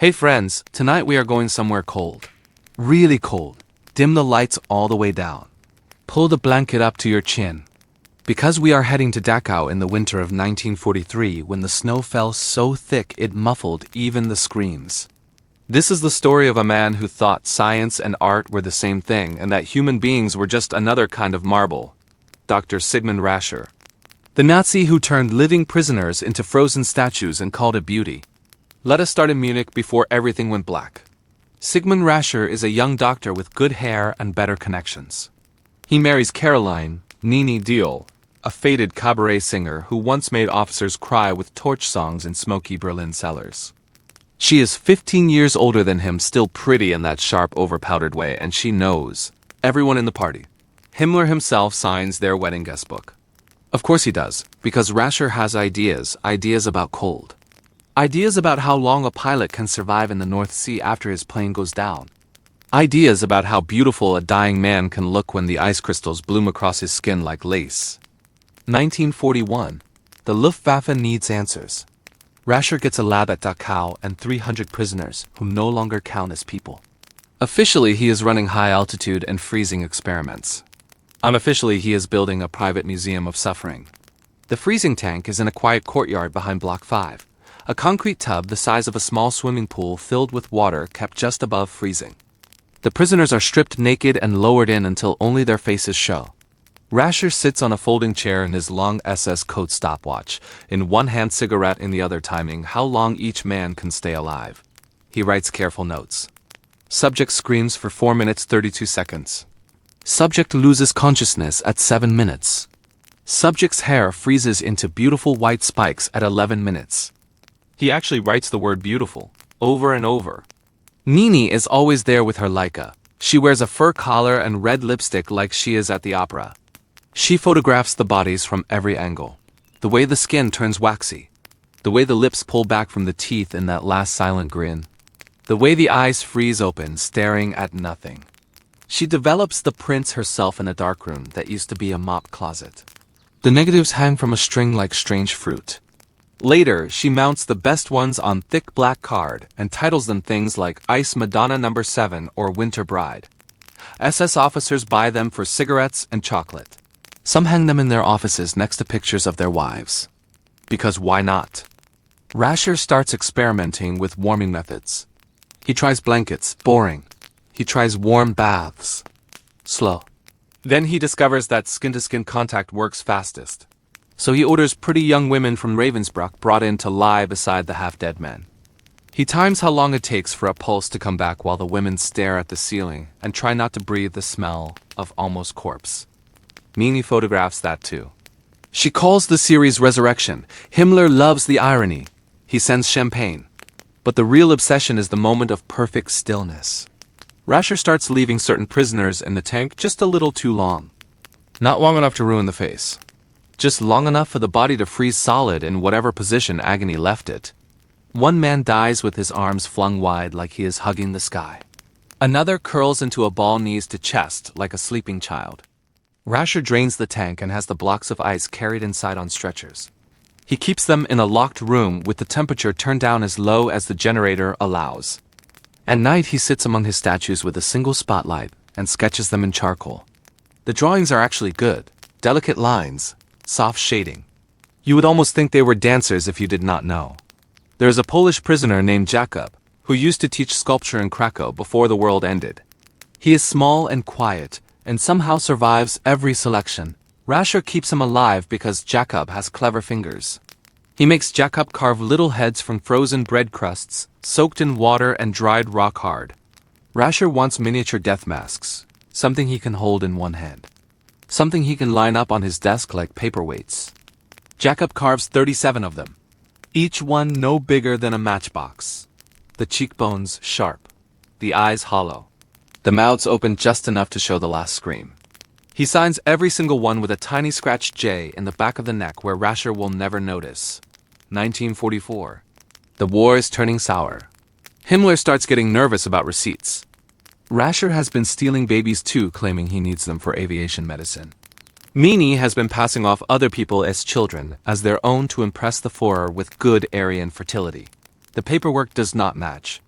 Hey friends, tonight we are going somewhere cold. Really cold. Dim the lights all the way down. Pull the blanket up to your chin. Because we are heading to Dachau in the winter of 1943 when the snow fell so thick it muffled even the screams. This is the story of a man who thought science and art were the same thing and that human beings were just another kind of marble. Dr. Sigmund Rascher. The Nazi who turned living prisoners into frozen statues and called it beauty. Let us start in Munich before everything went black. Sigmund Rascher is a young doctor with good hair and better connections. He marries Caroline, Nini Deal, a faded cabaret singer who once made officers cry with torch songs in smoky Berlin cellars. She is 15 years older than him, still pretty in that sharp, overpowdered way, and she knows everyone in the party. Himmler himself signs their wedding guest book. Of course he does, because Rascher has ideas about cold. Ideas about how long a pilot can survive in the North Sea after his plane goes down. Ideas about how beautiful a dying man can look when the ice crystals bloom across his skin like lace. 1941. The Luftwaffe needs answers. Rascher gets a lab at Dachau and 300 prisoners who no longer count as people. Officially, he is running high-altitude and freezing experiments. Unofficially, he is building a private museum of suffering. The freezing tank is in a quiet courtyard behind Block 5, a concrete tub the size of a small swimming pool filled with water kept just above freezing. The prisoners are stripped naked and lowered in until only their faces show. Rascher sits on a folding chair in his long SS coat stopwatch, in one hand cigarette in the other timing how long each man can stay alive. He writes careful notes. Subject screams for 4 minutes 32 seconds. Subject loses consciousness at 7 minutes. Subject's hair freezes into beautiful white spikes at 11 minutes. He actually writes the word beautiful, over and over. Nini is always there with her Leica. She wears a fur collar and red lipstick like she is at the opera. She photographs the bodies from every angle. The way the skin turns waxy. The way the lips pull back from the teeth in that last silent grin. The way the eyes freeze open, staring at nothing. She develops the prints herself in a darkroom that used to be a mop closet. The negatives hang from a string like strange fruit. Later, she mounts the best ones on thick black card and titles them things like Ice Madonna No. 7 or Winter Bride. SS officers buy them for cigarettes and chocolate. Some hang them in their offices next to pictures of their wives. Because why not? Rascher starts experimenting with warming methods. He tries blankets, boring. He tries warm baths, slow. Then he discovers that skin-to-skin contact works fastest. So he orders pretty young women from Ravensbrück brought in to lie beside the half-dead men. He times how long it takes for a pulse to come back while the women stare at the ceiling and try not to breathe the smell of almost corpse. Nini photographs that too. She calls the series Resurrection. Himmler loves the irony. He sends champagne. But the real obsession is the moment of perfect stillness. Rascher starts leaving certain prisoners in the tank just a little too long. Not long enough to ruin the face. Just long enough for the body to freeze solid in whatever position agony left it. One man dies with his arms flung wide like he is hugging the sky. Another curls into a ball knees to chest like a sleeping child. Rascher drains the tank and has the blocks of ice carried inside on stretchers. He keeps them in a locked room with the temperature turned down as low as the generator allows. At night he sits among his statues with a single spotlight and sketches them in charcoal. The drawings are actually good, delicate lines, soft shading. You would almost think they were dancers if you did not know. There is a Polish prisoner named Jakob, who used to teach sculpture in Krakow before the world ended. He is small and quiet, and somehow survives every selection. Rascher keeps him alive because Jakob has clever fingers. He makes Jakob carve little heads from frozen bread crusts, soaked in water and dried rock hard. Rascher wants miniature death masks, something he can hold in one hand. Something he can line up on his desk like paperweights. Jakob carves 37 of them, each one no bigger than a matchbox. The cheekbones sharp, the eyes hollow. The mouths open just enough to show the last scream. He signs every single one with a tiny scratched J in the back of the neck where Rascher will never notice. 1944. The war is turning sour. Himmler starts getting nervous about receipts. Rascher has been stealing babies too, claiming he needs them for aviation medicine. Nini has been passing off other people as children, as their own to impress the Führer with good Aryan fertility. The paperwork does not match.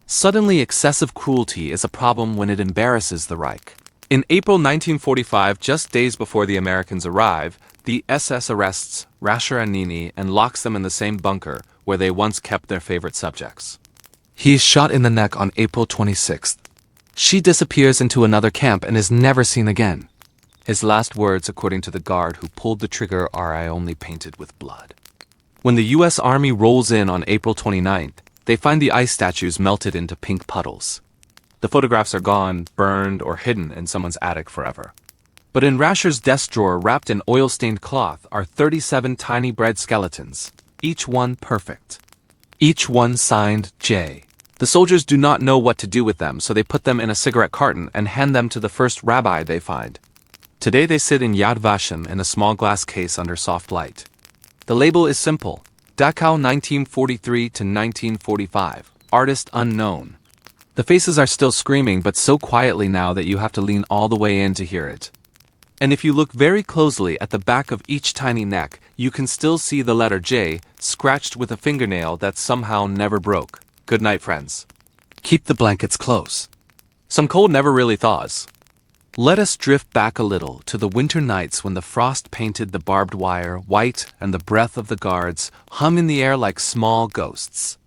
Suddenly, excessive cruelty is a problem when it embarrasses the Reich. In April 1945, just days before the Americans arrive, the SS arrests Rascher and Nini and locks them in the same bunker where they once kept their favorite subjects. He is shot in the neck on April 26th. She disappears into another camp and is never seen again. His last words, according to the guard who pulled the trigger, are "I only painted with blood." When the U.S. Army rolls in on April 29th, they find the ice statues melted into pink puddles. The photographs are gone, burned, or hidden in someone's attic forever. But in Rascher's desk drawer, wrapped in oil-stained cloth, are 37 tiny bread skeletons, each one perfect. Each one signed J. The soldiers do not know what to do with them, so they put them in a cigarette carton and hand them to the first rabbi they find. Today they sit in Yad Vashem in a small glass case under soft light. The label is simple: Dachau 1943 to 1945, artist unknown. The faces are still screaming, but so quietly now that you have to lean all the way in to hear it. And if you look very closely at the back of each tiny neck, you can still see the letter J scratched with a fingernail that somehow never broke. Good night, friends. Keep the blankets close. Some cold never really thaws. Let us drift back a little to the winter nights when the frost painted the barbed wire white and the breath of the guards hum in the air like small ghosts.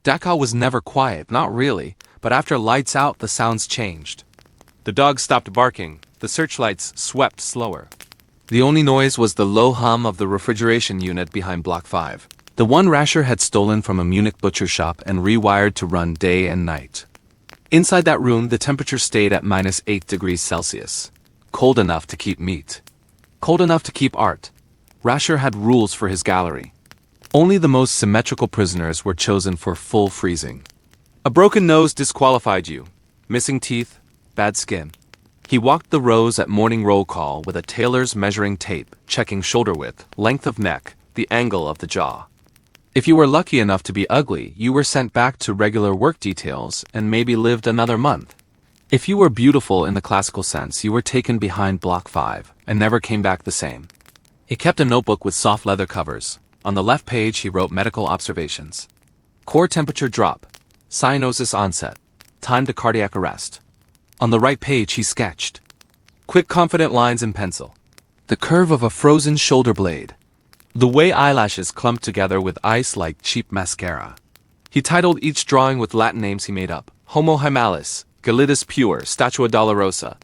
Dachau was never quiet, not really, but after lights out the sounds changed. The dogs stopped barking, the searchlights swept slower. The only noise was the low hum of the refrigeration unit behind Block 5. The one Rascher had stolen from a Munich butcher shop and rewired to run day and night. Inside that room, the temperature stayed at -8 degrees Celsius. Cold enough to keep meat. Cold enough to keep art. Rascher had rules for his gallery. Only the most symmetrical prisoners were chosen for full freezing. A broken nose disqualified you. Missing teeth, bad skin. He walked the rows at morning roll call with a tailor's measuring tape, checking shoulder width, length of neck, the angle of the jaw. If you were lucky enough to be ugly, you were sent back to regular work details and maybe lived another month. If you were beautiful in the classical sense, you were taken behind Block 5 and never came back the same. He kept a notebook with soft leather covers. On the left page, he wrote medical observations. Core temperature drop. Cyanosis onset. Time to cardiac arrest. On the right page, he sketched quick, confident lines in pencil. The curve of a frozen shoulder blade. The way eyelashes clumped together with ice like cheap mascara. He titled each drawing with Latin names he made up: Homo Hymalis, Gelidus Pure, Statua Dolorosa.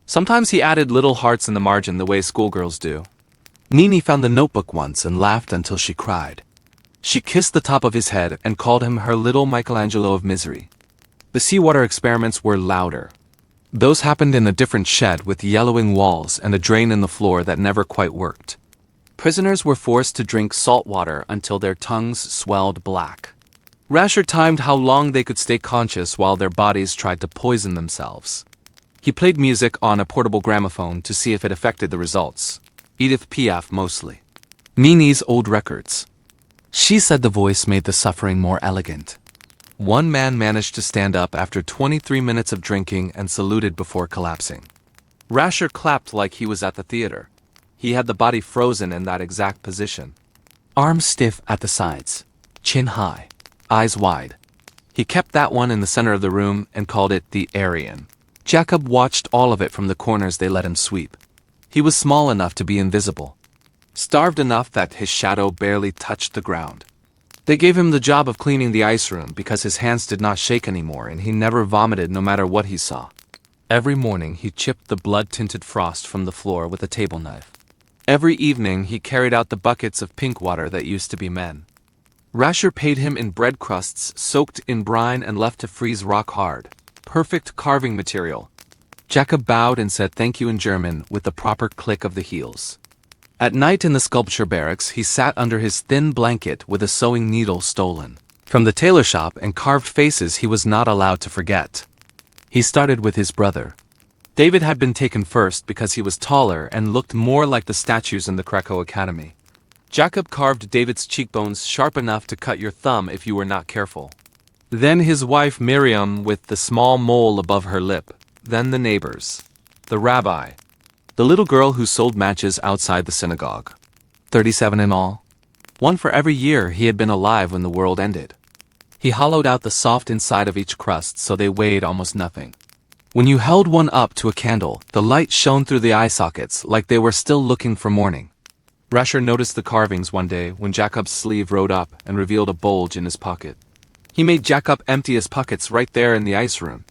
Sometimes he added little hearts in the margin the way schoolgirls do. Nini found the notebook once and laughed until she cried. She kissed the top of his head and called him her little Michelangelo of misery. The seawater experiments were louder. Those happened in a different shed with yellowing walls and a drain in the floor that never quite worked. Prisoners were forced to drink salt water until their tongues swelled black. Rascher timed how long they could stay conscious while their bodies tried to poison themselves. He played music on a portable gramophone to see if it affected the results. Edith Piaf mostly. Nini's old records. She said the voice made the suffering more elegant. One man managed to stand up after 23 minutes of drinking and saluted before collapsing. Rascher clapped like he was at the theater. He had the body frozen in that exact position. Arms stiff at the sides, chin high, eyes wide. He kept that one in the center of the room and called it the Aryan. Jacob watched all of it from the corners they let him sweep. He was small enough to be invisible, starved enough that his shadow barely touched the ground. They gave him the job of cleaning the ice room because his hands did not shake anymore and he never vomited no matter what he saw. Every morning he chipped the blood-tinted frost from the floor with a table knife. Every evening he carried out the buckets of pink water that used to be men. Rascher paid him in bread crusts soaked in brine and left to freeze rock hard. Perfect carving material. Jacob bowed and said thank you in German with the proper click of the heels. At night in the sculpture barracks, he sat under his thin blanket with a sewing needle stolen from the tailor shop and carved faces he was not allowed to forget. He started with his brother. David had been taken first because he was taller and looked more like the statues in the Krakow Academy. Jacob carved David's cheekbones sharp enough to cut your thumb if you were not careful. Then his wife Miriam with the small mole above her lip. Then the neighbors. The rabbi. The little girl who sold matches outside the synagogue. 37 in all. One for every year he had been alive when the world ended. He hollowed out the soft inside of each crust so they weighed almost nothing. When you held one up to a candle, the light shone through the eye sockets like they were still looking for morning. Rascher noticed the carvings one day when Jacob's sleeve rode up and revealed a bulge in his pocket. He made Jacob empty his pockets right there in the ice room.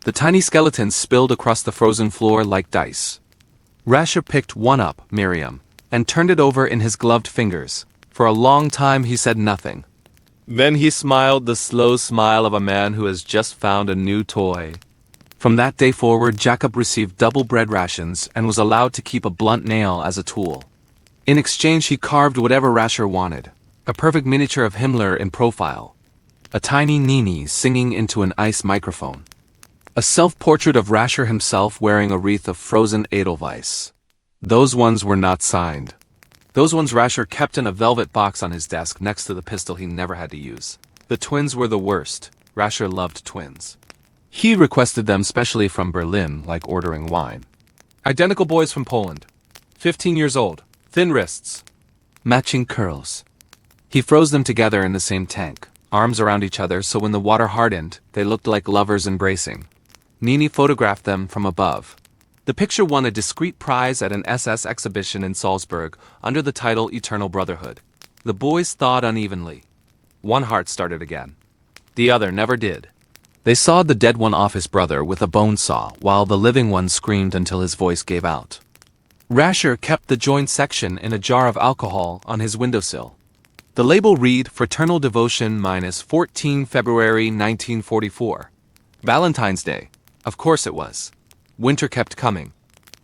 The tiny skeletons spilled across the frozen floor like dice. Rascher picked one up, Miriam, and turned it over in his gloved fingers. For a long time he said nothing. Then he smiled the slow smile of a man who has just found a new toy. From that day forward, Jacob received double bread rations and was allowed to keep a blunt nail as a tool. In exchange, he carved whatever Rascher wanted. A perfect miniature of Himmler in profile. A tiny Nini singing into an ice microphone. A self-portrait of Rascher himself wearing a wreath of frozen Edelweiss. Those ones were not signed. Those ones Rascher kept in a velvet box on his desk next to the pistol he never had to use. The twins were the worst. Rascher loved twins. He requested them specially from Berlin, like ordering wine. Identical boys from Poland. 15 years old. Thin wrists. Matching curls. He froze them together in the same tank, arms around each other so when the water hardened, they looked like lovers embracing. Nini photographed them from above. The picture won a discreet prize at an SS exhibition in Salzburg under the title Eternal Brotherhood. The boys thawed unevenly. One heart started again. The other never did. They sawed the dead one off his brother with a bone saw, while the living one screamed until his voice gave out. Rascher kept the joint section in a jar of alcohol on his windowsill. The label read, Fraternal Devotion -14 February 1944. Valentine's Day. Of course it was. Winter kept coming.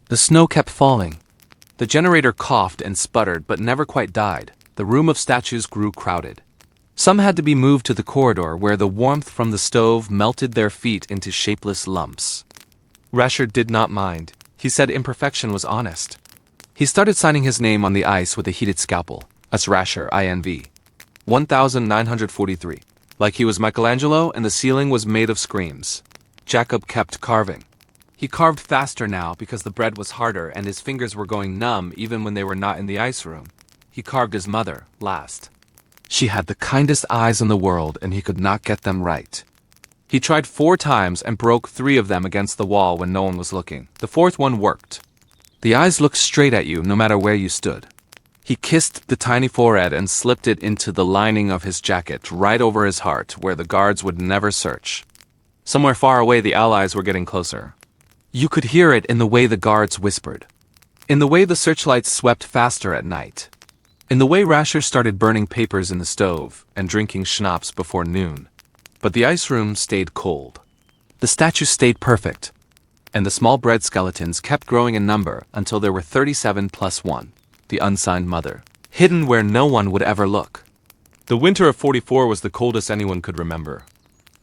The snow kept falling. The generator coughed and sputtered but never quite died. The room of statues grew crowded. Some had to be moved to the corridor where the warmth from the stove melted their feet into shapeless lumps. Rascher did not mind. He said imperfection was honest. He started signing his name on the ice with a heated scalpel. As Rascher, INV. 1943. Like he was Michelangelo and the ceiling was made of screams. Jacob kept carving. He carved faster now because the bread was harder and his fingers were going numb even when they were not in the ice room. He carved his mother last. She had the kindest eyes in the world and he could not get them right. He tried 4 times and broke 3 of them against the wall when no one was looking. The 4th one worked. The eyes looked straight at you no matter where you stood. He kissed the tiny forehead and slipped it into the lining of his jacket right over his heart where the guards would never search. Somewhere far away the Allies were getting closer. You could hear it in the way the guards whispered. In the way the searchlights swept faster at night. In the way Rascher started burning papers in the stove and drinking schnapps before noon. But the ice room stayed cold. The statues stayed perfect. And the small bread skeletons kept growing in number until there were 37 plus 1, the unsigned mother, hidden where no one would ever look. The winter of 44 was the coldest anyone could remember.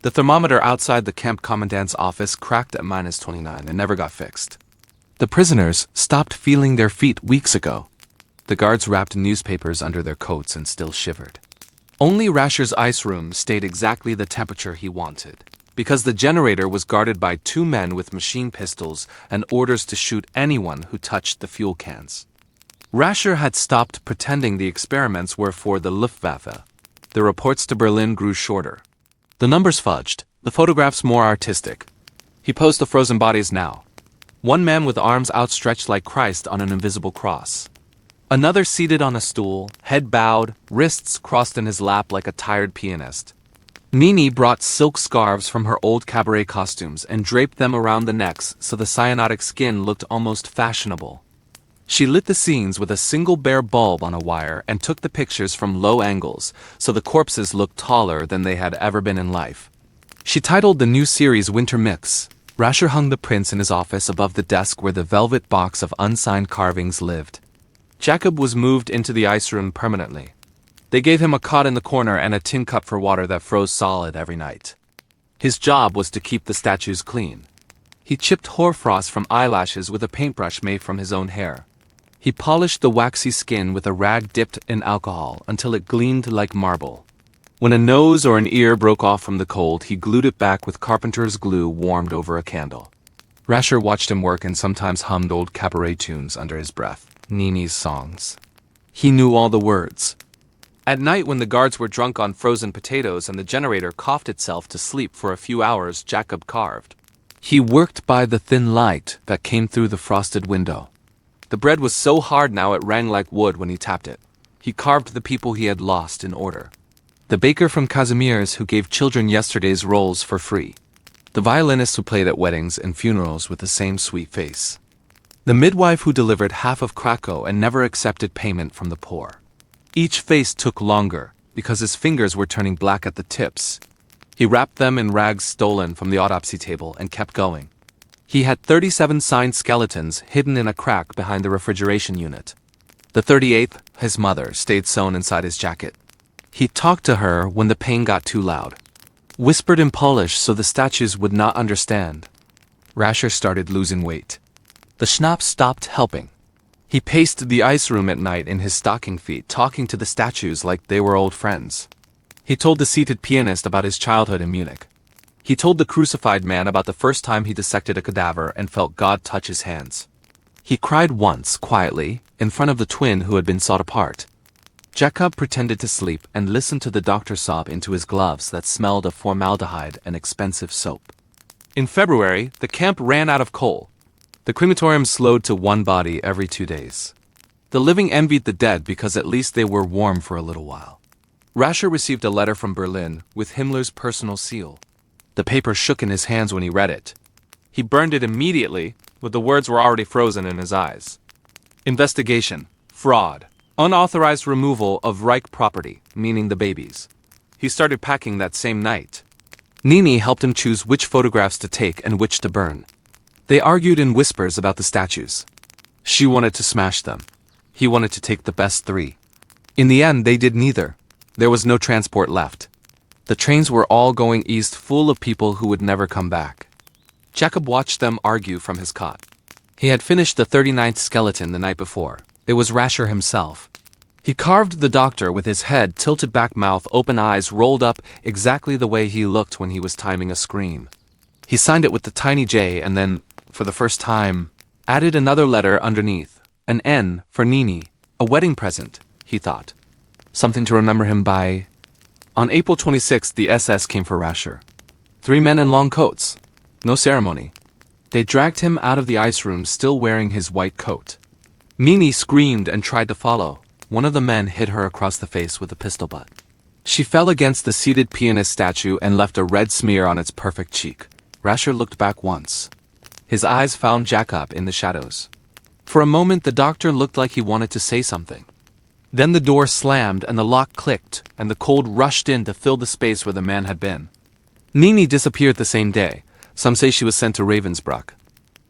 The thermometer outside the camp commandant's office cracked at -29 and never got fixed. The prisoners stopped feeling their feet weeks ago. The guards wrapped newspapers under their coats and still shivered. Only Rascher's ice room stayed exactly the temperature he wanted, because the generator was guarded by 2 men with machine pistols and orders to shoot anyone who touched the fuel cans. Rascher had stopped pretending the experiments were for the Luftwaffe. The reports to Berlin grew shorter. The numbers fudged, the photographs more artistic. He posed the frozen bodies now. One man with arms outstretched like Christ on an invisible cross. Another seated on a stool, head bowed, wrists crossed in his lap like a tired pianist. Nini brought silk scarves from her old cabaret costumes and draped them around the necks so the cyanotic skin looked almost fashionable. She lit the scenes with a single bare bulb on a wire and took the pictures from low angles so the corpses looked taller than they had ever been in life. She titled the new series Winter Mix. Rascher hung the prints in his office above the desk where the velvet box of unsigned carvings lived. Jacob was moved into the ice room permanently. They gave him a cot in the corner and a tin cup for water that froze solid every night. His job was to keep the statues clean. He chipped hoarfrost from eyelashes with a paintbrush made from his own hair. He polished the waxy skin with a rag dipped in alcohol until it gleamed like marble. When a nose or an ear broke off from the cold, he glued it back with carpenter's glue warmed over a candle. Rascher watched him work and sometimes hummed old cabaret tunes under his breath. Nini's songs. He knew all the words. At night, when the guards were drunk on frozen potatoes and the generator coughed itself to sleep for a few hours, Jacob carved. He worked by the thin light that came through the frosted window. The bread was so hard now it rang like wood when he tapped it. He carved the people he had lost in order. The baker from Casimir's who gave children yesterday's rolls for free. The violinist who played at weddings and funerals with the same sweet face. The midwife who delivered half of Krakow and never accepted payment from the poor. Each face took longer, because his fingers were turning black at the tips. He wrapped them in rags stolen from the autopsy table and kept going. He had 37 signed skeletons hidden in a crack behind the refrigeration unit. The 38th, his mother, stayed sewn inside his jacket. He talked to her when the pain got too loud. Whispered in Polish so the statues would not understand. Rascher started losing weight. The schnapps stopped helping. He paced the ice room at night in his stocking feet, talking to the statues like they were old friends. He told the seated pianist about his childhood in Munich. He told the crucified man about the first time he dissected a cadaver and felt God touch his hands. He cried once, quietly, in front of the twin who had been sawed apart. Jacob pretended to sleep and listened to the doctor sob into his gloves that smelled of formaldehyde and expensive soap. In February, the camp ran out of coal. The crematorium slowed to one body every 2 days. The living envied the dead because at least they were warm for a little while. Rascher received a letter from Berlin with Himmler's personal seal. The paper shook in his hands when he read it. He burned it immediately, but the words were already frozen in his eyes. Investigation. Fraud. Unauthorized removal of Reich property, meaning the babies. He started packing that same night. Nini helped him choose which photographs to take and which to burn. They argued in whispers about the statues. She wanted to smash them. He wanted to take the best 3. In the end, they did neither. There was no transport left. The trains were all going east, full of people who would never come back. Jacob watched them argue from his cot. He had finished the 39th skeleton the night before. It was Rascher himself. He carved the doctor with his head tilted back, mouth open, eyes rolled up, exactly the way he looked when he was timing a scream. He signed it with the tiny J and then, for the first time, added another letter underneath, an N for Nini, a wedding present, he thought. Something to remember him by. On April 26th, the SS came for Rascher. 3 men in long coats. No ceremony. They dragged him out of the ice room still wearing his white coat. Nini screamed and tried to follow. One of the men hit her across the face with a pistol butt. She fell against the seated pianist statue and left a red smear on its perfect cheek. Rascher looked back once. His eyes found Jacob in the shadows. For a moment, the doctor looked like he wanted to say something. Then the door slammed and the lock clicked, and the cold rushed in to fill the space where the man had been. Nini disappeared the same day. Some say she was sent to Ravensbrück.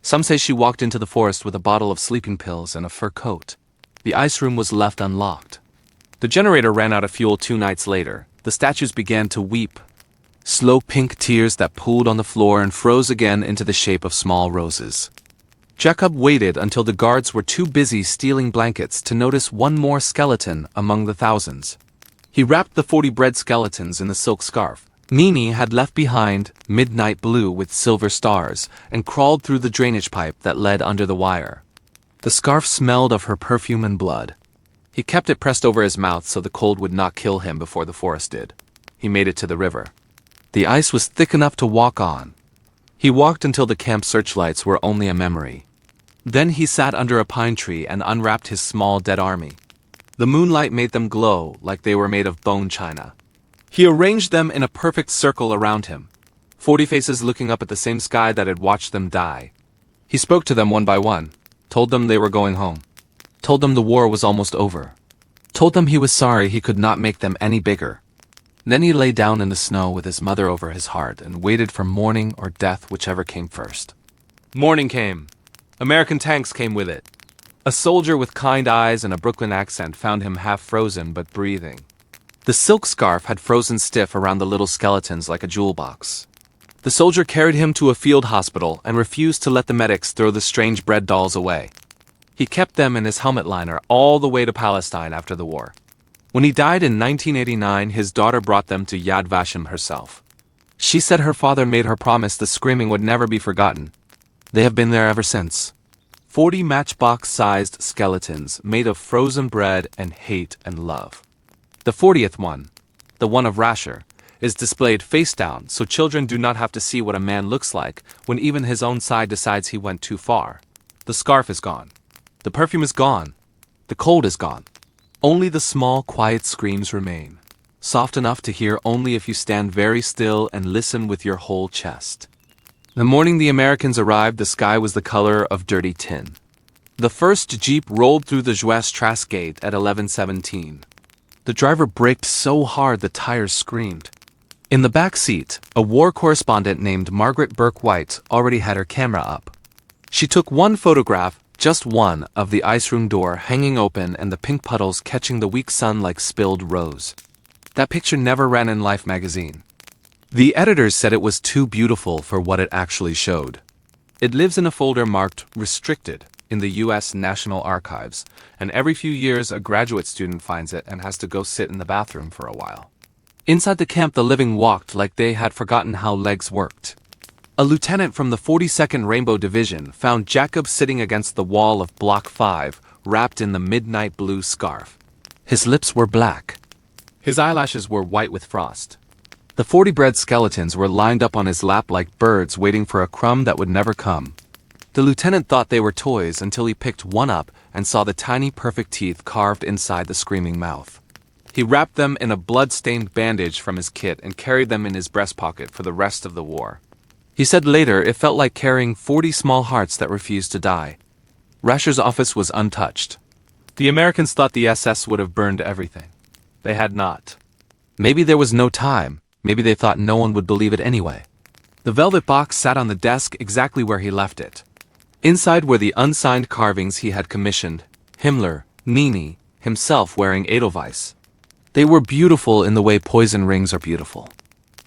Some say she walked into the forest with a bottle of sleeping pills and a fur coat. The ice room was left unlocked. The generator ran out of fuel 2 nights later. The statues began to weep. Slow pink tears that pooled on the floor and froze again into the shape of small roses. Jacob waited until the guards were too busy stealing blankets to notice one more skeleton among the thousands. He wrapped the 40 bread skeletons in the silk scarf Nini had left behind, midnight blue with silver stars, and crawled through the drainage pipe that led under the wire. The scarf smelled of her perfume and blood. He kept it pressed over his mouth so the cold would not kill him before the forest did. He made it to the river. The ice was thick enough to walk on. He walked until the camp searchlights were only a memory. Then he sat under a pine tree and unwrapped his small dead army. The moonlight made them glow like they were made of bone china. He arranged them in a perfect circle around him, 40 faces looking up at the same sky that had watched them die. He spoke to them one by one, told them they were going home, told them the war was almost over, told them he was sorry he could not make them any bigger. Then he lay down in the snow with his mother over his heart and waited for morning or death, whichever came first. Morning came. American tanks came with it. A soldier with kind eyes and a Brooklyn accent found him half frozen but breathing. The silk scarf had frozen stiff around the little skeletons like a jewel box. The soldier carried him to a field hospital and refused to let the medics throw the strange bread dolls away. He kept them in his helmet liner all the way to Palestine after the war. When he died in 1989, his daughter brought them to Yad Vashem herself. She said her father made her promise the screaming would never be forgotten. They have been there ever since. 40 matchbox-sized skeletons made of frozen bread and hate and love. The 40th one, the one of Rascher, is displayed face down so children do not have to see what a man looks like when even his own side decides he went too far. The scarf is gone. The perfume is gone. The cold is gone. Only the small, quiet screams remain, soft enough to hear only if you stand very still and listen with your whole chest. The morning the Americans arrived, the sky was the color of dirty tin. The first jeep rolled through the Juez gate at 11:17. The driver braked so hard the tires screamed. In the back seat, a war correspondent named Margaret Burke White already had her camera up. She took one photograph, just one, of the ice room door hanging open and the pink puddles catching the weak sun like spilled rose. That picture never ran in Life magazine. The editors said it was too beautiful for what it actually showed. It lives in a folder marked Restricted in the U.S. National Archives, and every few years a graduate student finds it and has to go sit in the bathroom for a while. Inside the camp the living walked like they had forgotten how legs worked. A lieutenant from the 42nd Rainbow Division found Jacob sitting against the wall of Block 5, wrapped in the midnight blue scarf. His lips were black. His eyelashes were white with frost. The 40 bread skeletons were lined up on his lap like birds waiting for a crumb that would never come. The lieutenant thought they were toys until he picked one up and saw the tiny perfect teeth carved inside the screaming mouth. He wrapped them in a blood-stained bandage from his kit and carried them in his breast pocket for the rest of the war. He said later it felt like carrying 40 small hearts that refused to die. Rascher's office was untouched. The Americans thought the SS would have burned everything. They had not. Maybe there was no time. Maybe they thought no one would believe it anyway. The velvet box sat on the desk exactly where he left it. Inside were the unsigned carvings he had commissioned, Himmler, Nini, himself wearing Edelweiss. They were beautiful in the way poison rings are beautiful.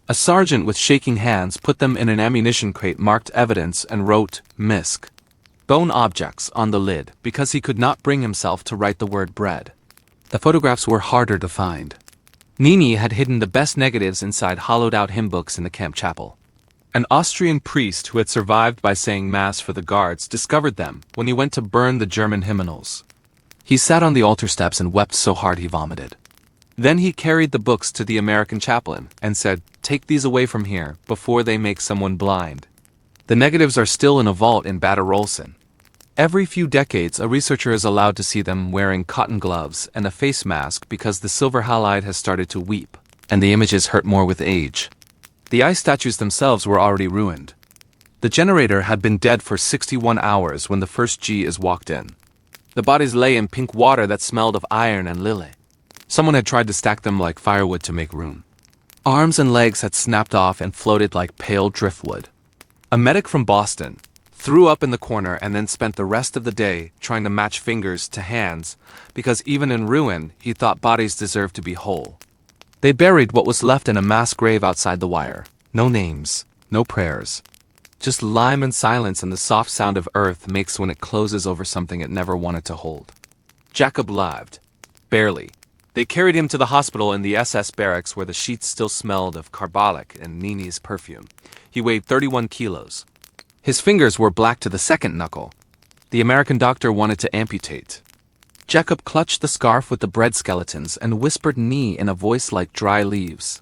A sergeant with shaking hands put them in an ammunition crate marked Evidence and wrote, Misc. Bone objects on the lid because he could not bring himself to write the word bread. The photographs were harder to find. Nini had hidden the best negatives inside hollowed-out hymn books in the camp chapel. An Austrian priest who had survived by saying Mass for the guards discovered them when he went to burn the German hymnals. He sat on the altar steps and wept so hard he vomited. Then he carried the books to the American chaplain and said, "Take these away from here before they make someone blind." The negatives are still in a vault in Bad Arolsen. Every few decades, a researcher is allowed to see them wearing cotton gloves and a face mask because the silver halide has started to weep, and the images hurt more with age. The ice statues themselves were already ruined. The generator had been dead for 61 hours when the first G is walked in. The bodies lay in pink water that smelled of iron and lily. Someone had tried to stack them like firewood to make room. Arms and legs had snapped off and floated like pale driftwood. A medic from Boston threw up in the corner and then spent the rest of the day trying to match fingers to hands because even in ruin, he thought bodies deserved to be whole. They buried what was left in a mass grave outside the wire. No names, no prayers. Just lime and silence and the soft sound of earth makes when it closes over something it never wanted to hold. Jacob lived. Barely. They carried him to the hospital in the SS barracks where the sheets still smelled of carbolic and Nini's perfume. He weighed 31 kilos. His fingers were black to the second knuckle. The American doctor wanted to amputate. Jacob clutched the scarf with the bread skeletons and whispered knee in a voice like dry leaves.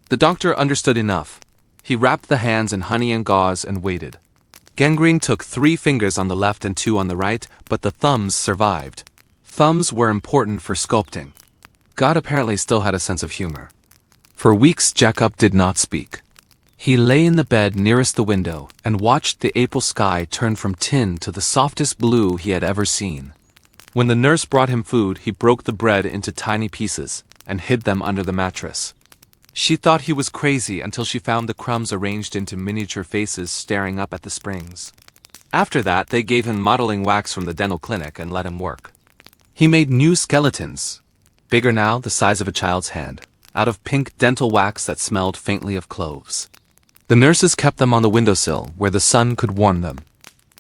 The doctor understood enough. He wrapped the hands in honey and gauze and waited. Gangrene took 3 fingers on the left and 2 on the right, but the thumbs survived. Thumbs were important for sculpting. God apparently still had a sense of humor. For weeks Jacob did not speak. He lay in the bed nearest the window and watched the April sky turn from tin to the softest blue he had ever seen. When the nurse brought him food, he broke the bread into tiny pieces and hid them under the mattress. She thought he was crazy until she found the crumbs arranged into miniature faces staring up at the springs. After that, they gave him modeling wax from the dental clinic and let him work. He made new skeletons, bigger now, the size of a child's hand, out of pink dental wax that smelled faintly of cloves. The nurses kept them on the windowsill where the sun could warm them.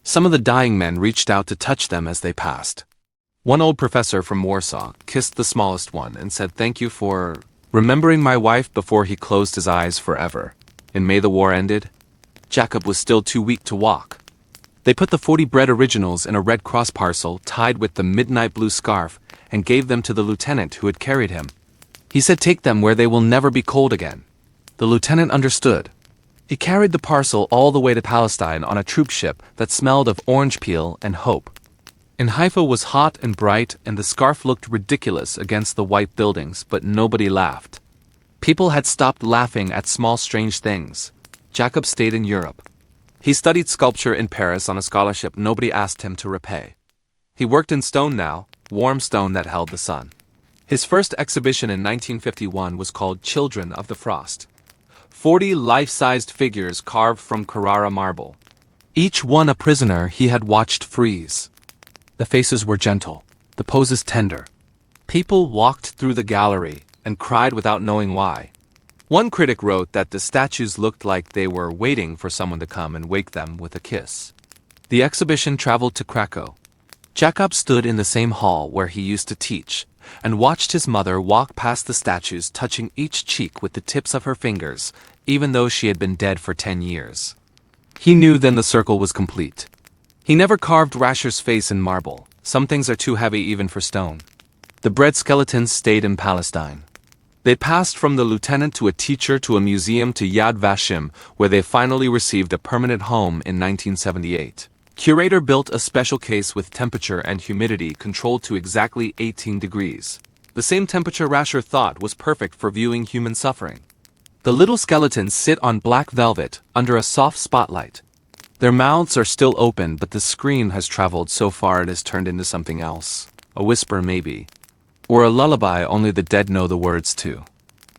Some of the dying men reached out to touch them as they passed. One old professor from Warsaw kissed the smallest one and said thank you for remembering my wife before he closed his eyes forever. In May the war ended, Jacob was still too weak to walk. They put the 40 bread originals in a Red Cross parcel tied with the midnight blue scarf and gave them to the lieutenant who had carried him. He said take them where they will never be cold again. The lieutenant understood. He carried the parcel all the way to Palestine on a troop ship that smelled of orange peel and hope. In Haifa was hot and bright, and the scarf looked ridiculous against the white buildings, but nobody laughed. People had stopped laughing at small strange things. Jacob stayed in Europe. He studied sculpture in Paris on a scholarship nobody asked him to repay. He worked in stone now, warm stone that held the sun. His first exhibition in 1951 was called Children of the Frost. 40 life-sized figures carved from Carrara marble. Each one a prisoner he had watched freeze. The faces were gentle, the poses tender. People walked through the gallery and cried without knowing why. One critic wrote that the statues looked like they were waiting for someone to come and wake them with a kiss. The exhibition traveled to Krakow. Jacob stood in the same hall where he used to teach and watched his mother walk past the statues, touching each cheek with the tips of her fingers, even though she had been dead for 10 years. He knew then the circle was complete. He never carved Rascher's face in marble. Some things are too heavy even for stone. The bread skeletons stayed in Palestine. They passed from the lieutenant to a teacher to a museum to Yad Vashem, where they finally received a permanent home in 1978. Curator built a special case with temperature and humidity controlled to exactly 18 degrees. The same temperature Rascher thought was perfect for viewing human suffering. The little skeletons sit on black velvet under a soft spotlight. Their mouths are still open, but the screen has traveled so far it has turned into something else. A whisper maybe. Or a lullaby only the dead know the words to.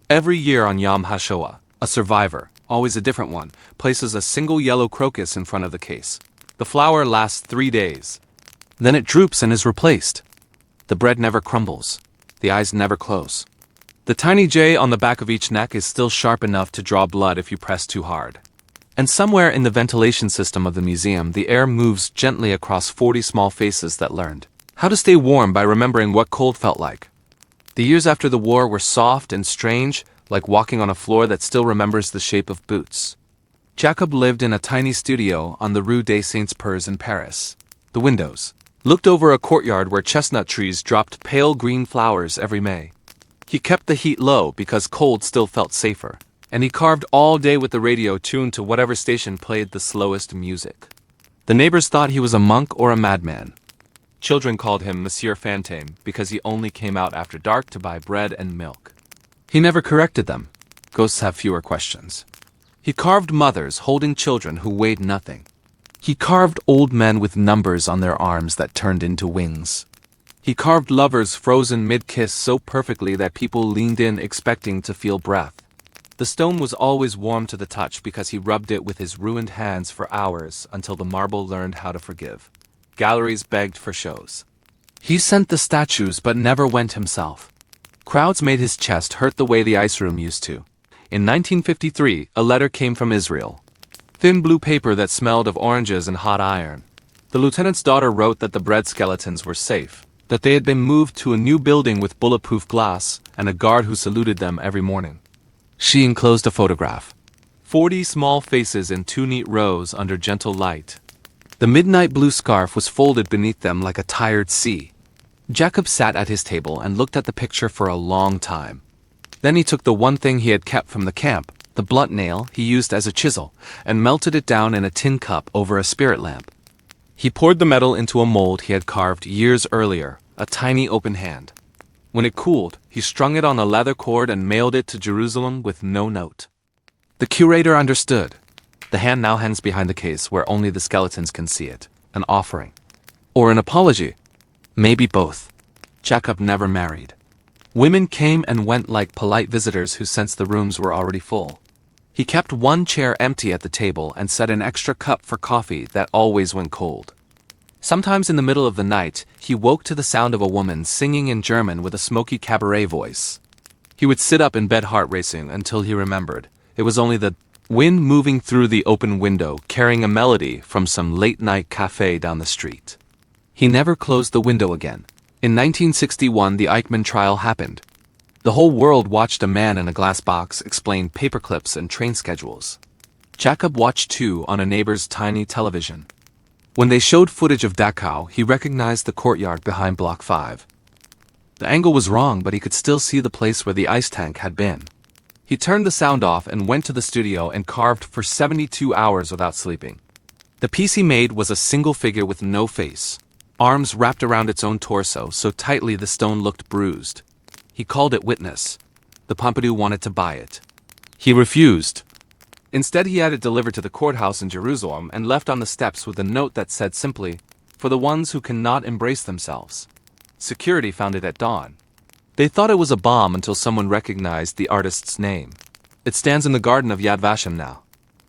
Every year on Yom HaShoah, a survivor, always a different one, places a single yellow crocus in front of the case. The flower lasts 3 days. Then it droops and is replaced. The bread never crumbles. The eyes never close. The tiny J on the back of each neck is still sharp enough to draw blood if you press too hard. And somewhere in the ventilation system of the museum, the air moves gently across 40 small faces that learned how to stay warm by remembering what cold felt like. The years after the war were soft and strange, like walking on a floor that still remembers the shape of boots. Jacob lived in a tiny studio on the Rue des Saints-Pères in Paris. The windows looked over a courtyard where chestnut trees dropped pale green flowers every May. He kept the heat low because cold still felt safer. And he carved all day with the radio tuned to whatever station played the slowest music. The neighbors thought he was a monk or a madman. Children called him Monsieur Fantôme because he only came out after dark to buy bread and milk. He never corrected them. Ghosts have fewer questions. He carved mothers holding children who weighed nothing. He carved old men with numbers on their arms that turned into wings. He carved lovers frozen mid-kiss so perfectly that people leaned in expecting to feel breath. The stone was always warm to the touch because he rubbed it with his ruined hands for hours until the marble learned how to forgive. Galleries begged for shows. He sent the statues but never went himself. Crowds made his chest hurt the way the ice room used to. In 1953, a letter came from Israel. Thin blue paper that smelled of oranges and hot iron. The lieutenant's daughter wrote that the bread skeletons were safe, that they had been moved to a new building with bulletproof glass and a guard who saluted them every morning. She enclosed a photograph. 40 small faces in 2 neat rows under gentle light. The midnight blue scarf was folded beneath them like a tired sea. Jacob sat at his table and looked at the picture for a long time. Then he took the one thing he had kept from the camp, the blunt nail he used as a chisel, and melted it down in a tin cup over a spirit lamp. He poured the metal into a mold he had carved years earlier, a tiny open hand. When it cooled, he strung it on a leather cord and mailed it to Jerusalem with no note. The curator understood. The hand now hangs behind the case where only the skeletons can see it. An offering. Or an apology. Maybe both. Jacob never married. Women came and went like polite visitors who sensed the rooms were already full. He kept one chair empty at the table and set an extra cup for coffee that always went cold. Sometimes in the middle of the night, he woke to the sound of a woman singing in German with a smoky cabaret voice. He would sit up in bed heart racing until he remembered. It was only the wind moving through the open window, carrying a melody from some late-night cafe down the street. He never closed the window again. In 1961, the Eichmann trial happened. The whole world watched a man in a glass box explain paperclips and train schedules. Jacob watched too on a neighbor's tiny television. When they showed footage of Dachau, he recognized the courtyard behind Block 5. The angle was wrong, but he could still see the place where the ice tank had been. He turned the sound off and went to the studio and carved for 72 hours without sleeping. The piece he made was a single figure with no face, arms wrapped around its own torso so tightly the stone looked bruised. He called it Witness. The Pompidou wanted to buy it. He refused. Instead, he had it delivered to the courthouse in Jerusalem and left on the steps with a note that said simply, "For the ones who cannot embrace themselves." Security found it at dawn. They thought it was a bomb until someone recognized the artist's name. It stands in the garden of Yad Vashem now.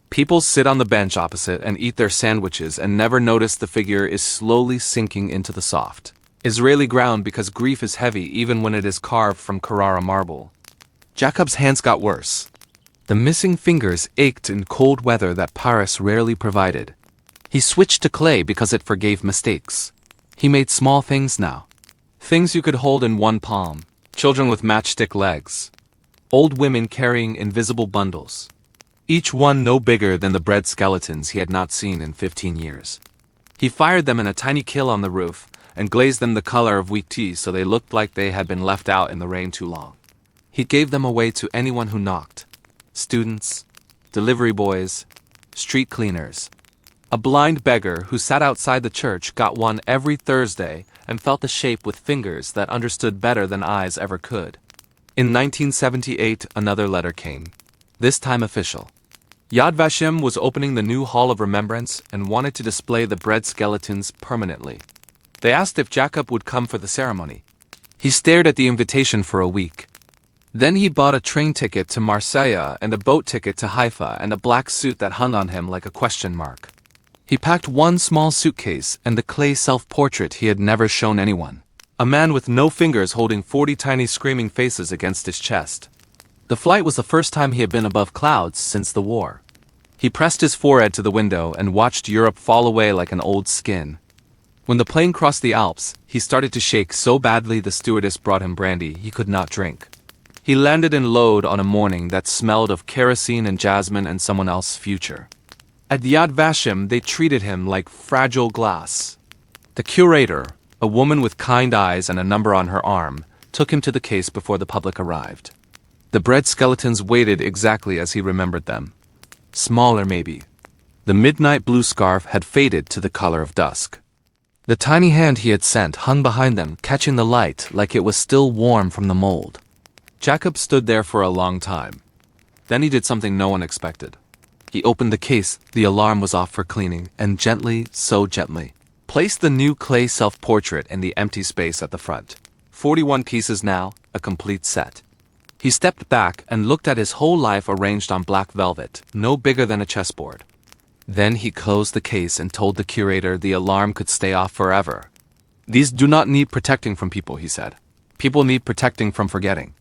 People sit on the bench opposite and eat their sandwiches and never notice the figure is slowly sinking into the soft Israeli ground because grief is heavy even when it is carved from Carrara marble. Jacob's hands got worse. The missing fingers ached in cold weather that Paris rarely provided. He switched to clay because it forgave mistakes. He made small things now. Things you could hold in one palm. Children with matchstick legs. Old women carrying invisible bundles. Each one no bigger than the bread skeletons he had not seen in 15 years. He fired them in a tiny kiln on the roof and glazed them the color of wheat tea so they looked like they had been left out in the rain too long. He gave them away to anyone who knocked. Students, delivery boys, street cleaners. A blind beggar who sat outside the church got one every Thursday and felt the shape with fingers that understood better than eyes ever could. In 1978, another letter came, this time official. Yad Vashem was opening the new Hall of Remembrance and wanted to display the bread skeletons permanently. They asked if Jacob would come for the ceremony. He stared at the invitation for a week. Then he bought a train ticket to Marseille and a boat ticket to Haifa and a black suit that hung on him like a question mark. He packed one small suitcase and the clay self-portrait he had never shown anyone. A man with no fingers holding 40 tiny screaming faces against his chest. The flight was the first time he had been above clouds since the war. He pressed his forehead to the window and watched Europe fall away like an old skin. When the plane crossed the Alps, he started to shake so badly the stewardess brought him brandy he could not drink. He landed in Lod on a morning that smelled of kerosene and jasmine and someone else's future. At Yad Vashem, they treated him like fragile glass. The curator, a woman with kind eyes and a number on her arm, took him to the case before the public arrived. The bread skeletons waited exactly as he remembered them. Smaller maybe. The midnight blue scarf had faded to the color of dusk. The tiny hand he had sent hung behind them, catching the light like it was still warm from the mold. Jacob stood there for a long time. Then he did something no one expected. He opened the case, the alarm was off for cleaning, and gently, so gently, placed the new clay self-portrait in the empty space at the front. 41 pieces now, a complete set. He stepped back and looked at his whole life arranged on black velvet, no bigger than a chessboard. Then he closed the case and told the curator the alarm could stay off forever. These do not need protecting from people, he said. People need protecting from forgetting.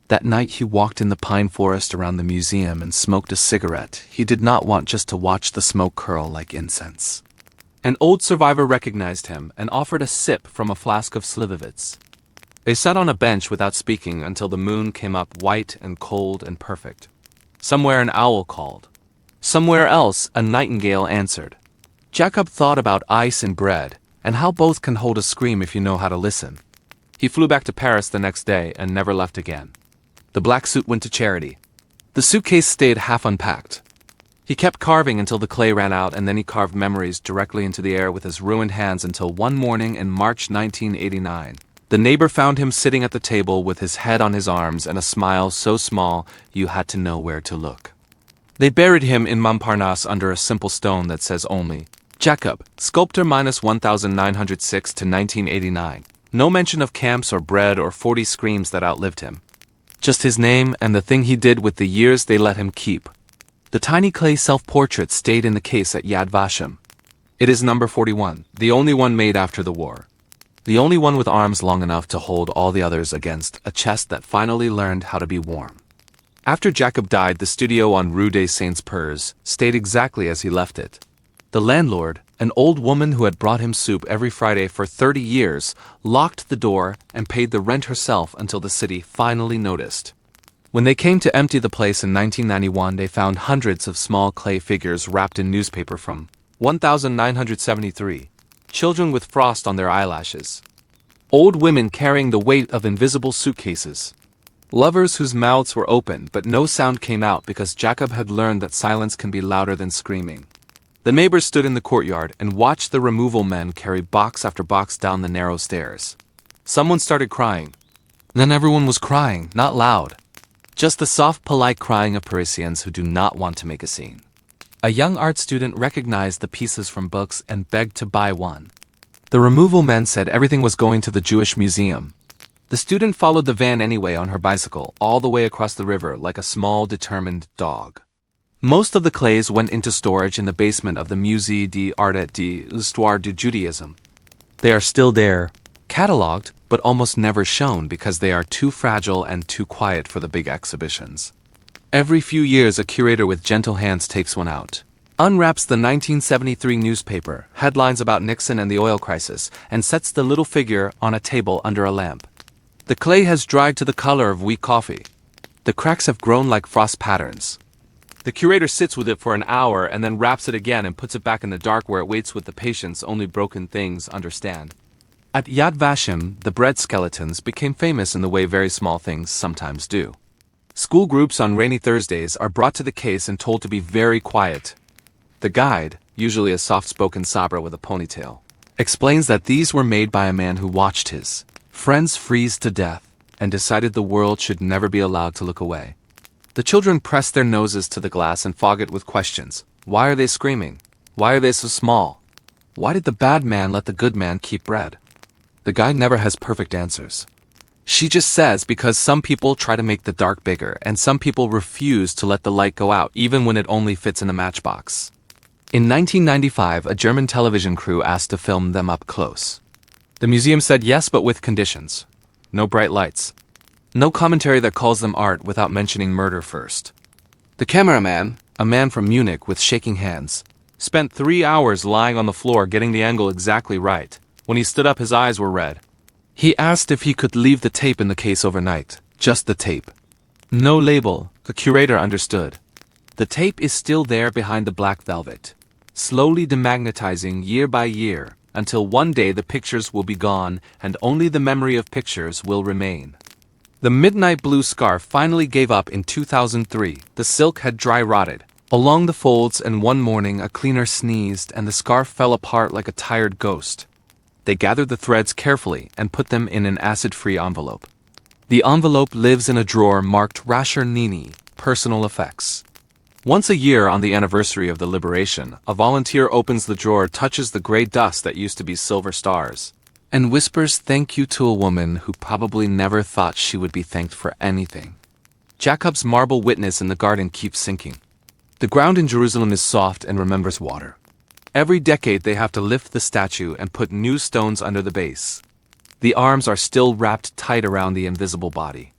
That night he walked in the pine forest around the museum and smoked a cigarette. He did not want just to watch the smoke curl like incense. An old survivor recognized him and offered a sip from a flask of Slivovitz. They sat on a bench without speaking until the moon came up white and cold and perfect. Somewhere an owl called. Somewhere else a nightingale answered. Jacob thought about ice and bread, and how both can hold a scream if you know how to listen. He flew back to Paris the next day and never left again. The black suit went to charity. The suitcase stayed half unpacked. He kept carving until the clay ran out, and then he carved memories directly into the air with his ruined hands until one morning in March 1989. The neighbor found him sitting at the table with his head on his arms and a smile so small you had to know where to look. They buried him in Montparnasse under a simple stone that says only, Jacob, sculptor minus 1906 to 1989. No mention of camps or bread or 40 screams that outlived him. Just his name and the thing he did with the years they let him keep. The tiny clay self-portrait stayed in the case at Yad Vashem. It is number 41, the only one made after the war. The only one with arms long enough to hold all the others against a chest that finally learned how to be warm. After Jacob died, the studio on Rue des Saints-Pères stayed exactly as he left it. The landlord, an old woman who had brought him soup every Friday for 30 years, locked the door and paid the rent herself until the city finally noticed. When they came to empty the place in 1991, they found hundreds of small clay figures wrapped in newspaper from 1973, children with frost on their eyelashes. Old women carrying the weight of invisible suitcases. Lovers whose mouths were open but no sound came out because Jacob had learned that silence can be louder than screaming. The neighbors stood in the courtyard and watched the removal men carry box after box down the narrow stairs. Someone started crying. Then everyone was crying, not loud. Just the soft, polite crying of Parisians who do not want to make a scene. A young art student recognized the pieces from books and begged to buy one. The removal men said everything was going to the Jewish museum. The student followed the van anyway on her bicycle, all the way across the river like a small, determined dog. Most of the clays went into storage in the basement of the Musée d'Art et d'Histoire du Judaism. They are still there, catalogued, but almost never shown because they are too fragile and too quiet for the big exhibitions. Every few years a curator with gentle hands takes one out, unwraps the 1973 newspaper, headlines about Nixon and the oil crisis, and sets the little figure on a table under a lamp. The clay has dried to the color of weak coffee. The cracks have grown like frost patterns. The curator sits with it for an hour and then wraps it again and puts it back in the dark where it waits with the patience only broken things understand. At Yad Vashem, the bread skeletons became famous in the way very small things sometimes do. School groups on rainy Thursdays are brought to the case and told to be very quiet. The guide, usually a soft-spoken sabra with a ponytail, explains that these were made by a man who watched his friends freeze to death and decided the world should never be allowed to look away. The children press their noses to the glass and fog it with questions. Why are they screaming? Why are they so small? Why did the bad man let the good man keep bread? The guide never has perfect answers. She just says because some people try to make the dark bigger and some people refuse to let the light go out even when it only fits in a matchbox. In 1995, a German television crew asked to film them up close. The museum said yes, but with conditions. No bright lights. No commentary that calls them art without mentioning murder first. The cameraman, a man from Munich with shaking hands, spent 3 hours lying on the floor getting the angle exactly right. When he stood up, his eyes were red. He asked if he could leave the tape in the case overnight. Just the tape. No label. The curator understood. The tape is still there behind the black velvet, slowly demagnetizing year by year, until one day the pictures will be gone and only the memory of pictures will remain. The midnight blue scarf finally gave up in 2003. The silk had dry rotted along the folds, and one morning a cleaner sneezed and the scarf fell apart like a tired ghost. They gathered the threads carefully and put them in an acid-free envelope. The envelope lives in a drawer marked Rascher Nini, Personal Effects. Once a year on the anniversary of the liberation, a volunteer opens the drawer, touches the gray dust that used to be silver stars, and whispers thank you to a woman who probably never thought she would be thanked for anything. Jacob's marble witness in the garden keeps sinking. The ground in Jerusalem is soft and remembers water. Every decade they have to lift the statue and put new stones under the base. The arms are still wrapped tight around the invisible body.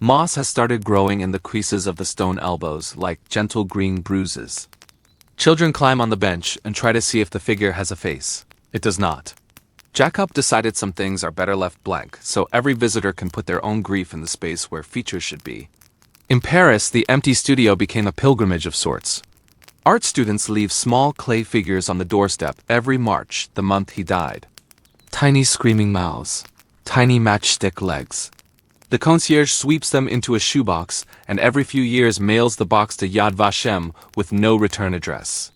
Moss has started growing in the creases of the stone elbows like gentle green bruises. Children climb on the bench and try to see if the figure has a face. It does not. Jacob decided some things are better left blank, so every visitor can put their own grief in the space where features should be. In Paris, the empty studio became a pilgrimage of sorts. Art students leave small clay figures on the doorstep every March, the month he died. Tiny screaming mouths. Tiny matchstick legs. The concierge sweeps them into a shoebox and every few years mails the box to Yad Vashem with no return address.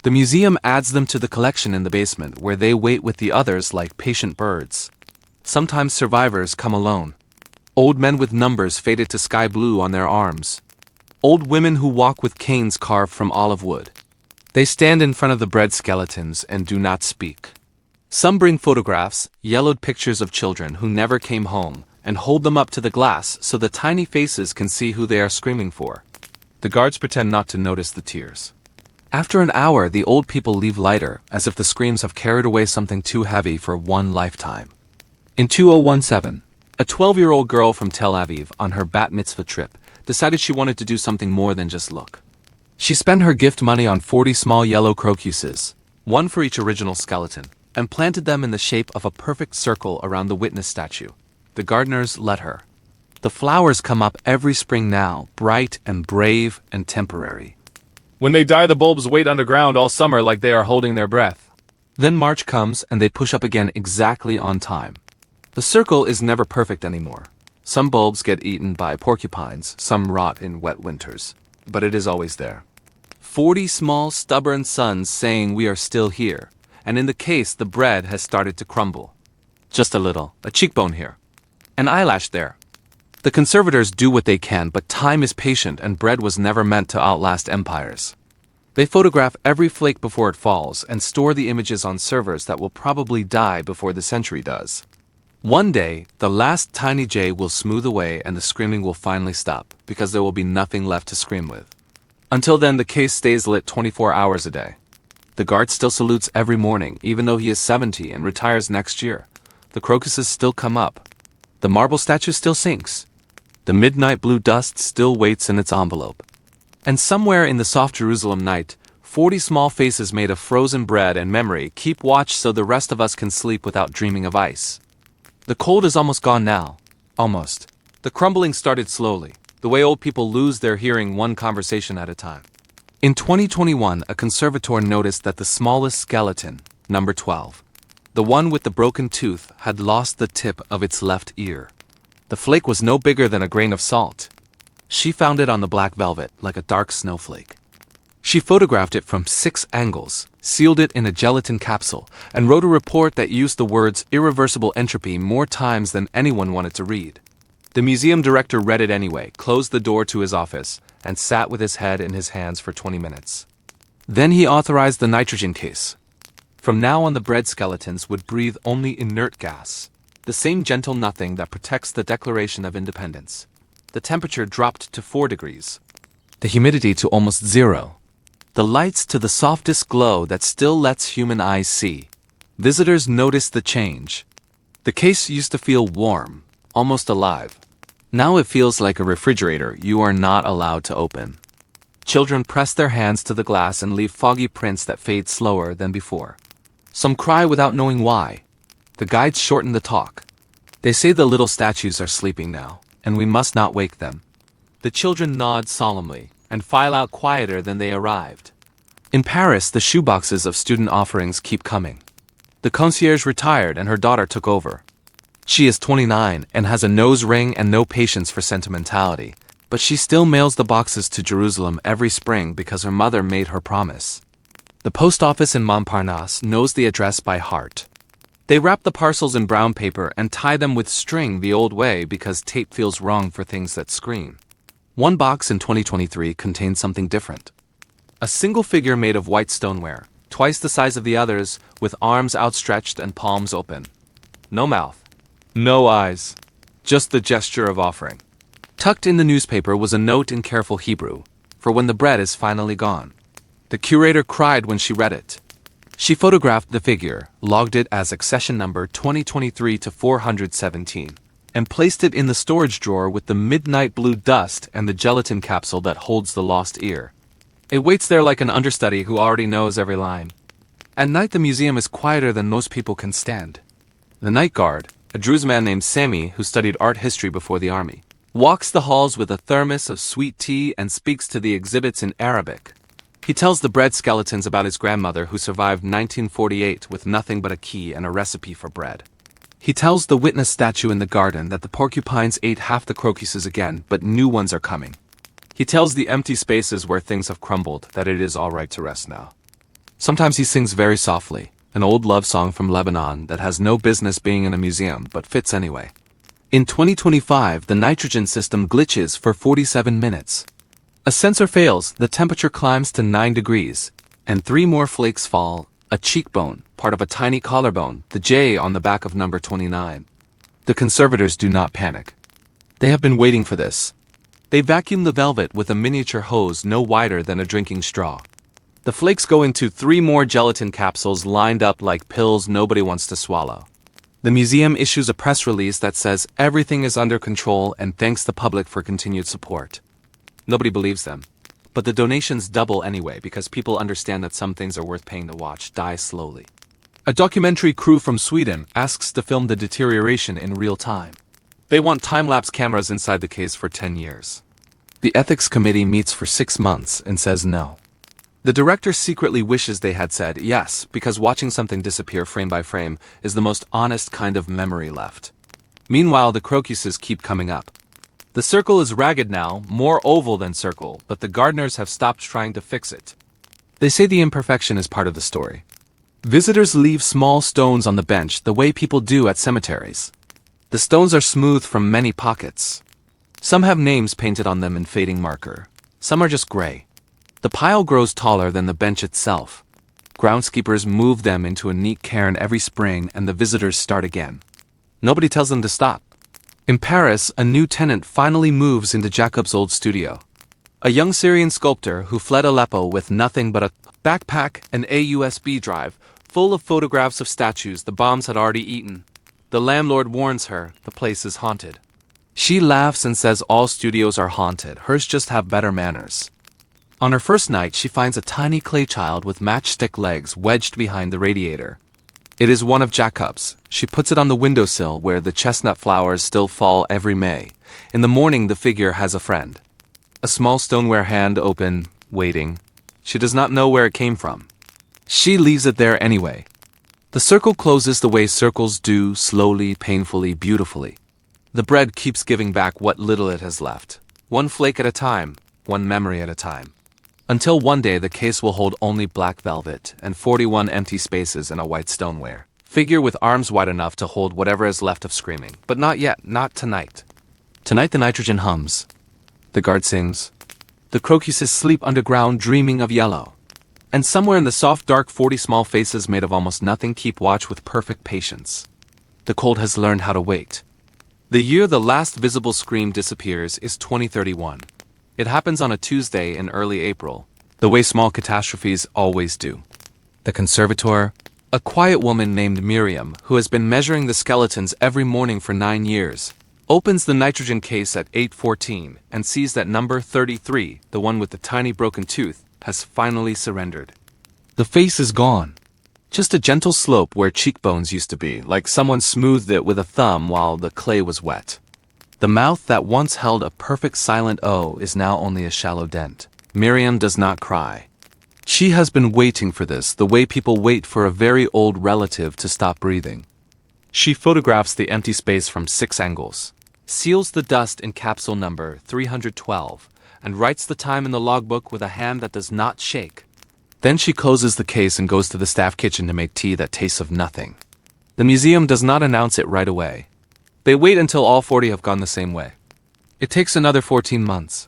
The museum adds them to the collection in the basement where they wait with the others like patient birds. Sometimes survivors come alone. Old men with numbers faded to sky blue on their arms. Old women who walk with canes carved from olive wood. They stand in front of the bread skeletons and do not speak. Some bring photographs, yellowed pictures of children who never came home, and hold them up to the glass so the tiny faces can see who they are screaming for. The guards pretend not to notice the tears. After an hour, the old people leave lighter, as if the screams have carried away something too heavy for one lifetime. In 2017, a 12-year-old girl from Tel Aviv, on her bat mitzvah trip, decided she wanted to do something more than just look. She spent her gift money on 40 small yellow crocuses, one for each original skeleton, and planted them in the shape of a perfect circle around the witness statue. The gardeners let her. The flowers come up every spring now, bright and brave and temporary. When they die, the bulbs wait underground all summer like they are holding their breath. Then March comes and they push up again exactly on time. The circle is never perfect anymore. Some bulbs get eaten by porcupines, some rot in wet winters. But it is always there. 40 small, stubborn suns saying we are still here, and in the case the bread has started to crumble. Just a little, a cheekbone here. An eyelash there. The conservators do what they can, but time is patient and bread was never meant to outlast empires. They photograph every flake before it falls and store the images on servers that will probably die before the century does. One day, the last tiny J will smooth away and the screaming will finally stop, because there will be nothing left to scream with. Until then, the case stays lit 24 hours a day. The guard still salutes every morning, even though he is 70 and retires next year. The crocuses still come up. The marble statue still sinks. The midnight blue dust still waits in its envelope. And somewhere in the soft Jerusalem night, 40 small faces made of frozen bread and memory keep watch so the rest of us can sleep without dreaming of ice. The cold is almost gone now. Almost. The crumbling started slowly, the way old people lose their hearing one conversation at a time. In 2021, a conservator noticed that the smallest skeleton, number 12, the one with the broken tooth, had lost the tip of its left ear. The flake was no bigger than a grain of salt. She found it on the black velvet, like a dark snowflake. She photographed it from 6 angles, sealed it in a gelatin capsule, and wrote a report that used the words irreversible entropy more times than anyone wanted to read. The museum director read it anyway, closed the door to his office, and sat with his head in his hands for 20 minutes. Then he authorized the nitrogen case. From now on, the bread skeletons would breathe only inert gas, the same gentle nothing that protects the Declaration of Independence. The temperature dropped to 4 degrees. The humidity to almost 0. The lights to the softest glow that still lets human eyes see. Visitors noticed the change. The case used to feel warm, almost alive. Now it feels like a refrigerator you are not allowed to open. Children press their hands to the glass and leave foggy prints that fade slower than before. Some cry without knowing why. The guides shorten the talk. They say the little statues are sleeping now, and we must not wake them. The children nod solemnly and file out quieter than they arrived. In Paris, the shoeboxes of student offerings keep coming. The concierge retired and her daughter took over. She is 29 and has a nose ring and no patience for sentimentality, but she still mails the boxes to Jerusalem every spring because her mother made her promise. The post office in Montparnasse knows the address by heart. They wrap the parcels in brown paper and tie them with string the old way because tape feels wrong for things that scream. One box in 2023 contains something different. A single figure made of white stoneware, twice the size of the others, with arms outstretched and palms open. No mouth. No eyes. Just the gesture of offering. Tucked in the newspaper was a note in careful Hebrew, for when the bread is finally gone. The curator cried when she read it. She photographed the figure, logged it as accession number 2023 to 417, and placed it in the storage drawer with the midnight blue dust and the gelatin capsule that holds the lost ear. It waits there like an understudy who already knows every line. At night the museum is quieter than most people can stand. The night guard, a Druze man named Sami who studied art history before the army, walks the halls with a thermos of sweet tea and speaks to the exhibits in Arabic. He tells the bread skeletons about his grandmother who survived 1948 with nothing but a key and a recipe for bread. He tells the witness statue in the garden that the porcupines ate half the crocuses again, but new ones are coming. He tells the empty spaces where things have crumbled that it is all right to rest now. Sometimes he sings very softly, an old love song from Lebanon that has no business being in a museum but fits anyway. In 2025, the nitrogen system glitches for 47 minutes. A sensor fails, the temperature climbs to 9 degrees, and 3 more flakes fall, a cheekbone, part of a tiny collarbone, the J on the back of number 29. The conservators do not panic. They have been waiting for this. They vacuum the velvet with a miniature hose no wider than a drinking straw. The flakes go into 3 more gelatin capsules lined up like pills nobody wants to swallow. The museum issues a press release that says everything is under control and thanks the public for continued support. Nobody believes them. But the donations double anyway because people understand that some things are worth paying to watch die slowly. A documentary crew from Sweden asks to film the deterioration in real time. They want time-lapse cameras inside the case for 10 years. The ethics committee meets for 6 months and says no. The director secretly wishes they had said yes because watching something disappear frame by frame is the most honest kind of memory left. Meanwhile, the crocuses keep coming up. The circle is ragged now, more oval than circle, but the gardeners have stopped trying to fix it. They say the imperfection is part of the story. Visitors leave small stones on the bench the way people do at cemeteries. The stones are smooth from many pockets. Some have names painted on them in fading marker. Some are just gray. The pile grows taller than the bench itself. Groundskeepers move them into a neat cairn every spring and the visitors start again. Nobody tells them to stop. In Paris, a new tenant finally moves into Jacob's old studio. A young Syrian sculptor who fled Aleppo with nothing but a backpack and a USB drive full of photographs of statues the bombs had already eaten. The landlord warns her the place is haunted. She laughs and says all studios are haunted, hers just have better manners. On her first night, she finds a tiny clay child with matchstick legs wedged behind the radiator. It is one of Jacob's. She puts it on the windowsill where the chestnut flowers still fall every May. In the morning, the figure has a friend. A small stoneware hand open, waiting. She does not know where it came from. She leaves it there anyway. The circle closes the way circles do, slowly, painfully, beautifully. The bread keeps giving back what little it has left. One flake at a time, one memory at a time. Until one day the case will hold only black velvet and 41 empty spaces and a white stoneware. Figure with arms wide enough to hold whatever is left of screaming. But not yet, not tonight. Tonight the nitrogen hums. The guard sings. The crocuses sleep underground dreaming of yellow. And somewhere in the soft dark 40 small faces made of almost nothing keep watch with perfect patience. The cold has learned how to wait. The year the last visible scream disappears is 2031. It happens on a Tuesday in early April, the way small catastrophes always do. The conservator, a quiet woman named Miriam, who has been measuring the skeletons every morning for 9 years, opens the nitrogen case at 8:14 and sees that number 33, the one with the tiny broken tooth, has finally surrendered. The face is gone. Just a gentle slope where cheekbones used to be, like someone smoothed it with a thumb while the clay was wet. The mouth that once held a perfect silent O is now only a shallow dent. Miriam does not cry. She has been waiting for this, the way people wait for a very old relative to stop breathing. She photographs the empty space from 6 angles, seals the dust in capsule number 312, and writes the time in the logbook with a hand that does not shake. Then she closes the case and goes to the staff kitchen to make tea that tastes of nothing. The museum does not announce it right away. They wait until all 40 have gone the same way. It takes another 14 months.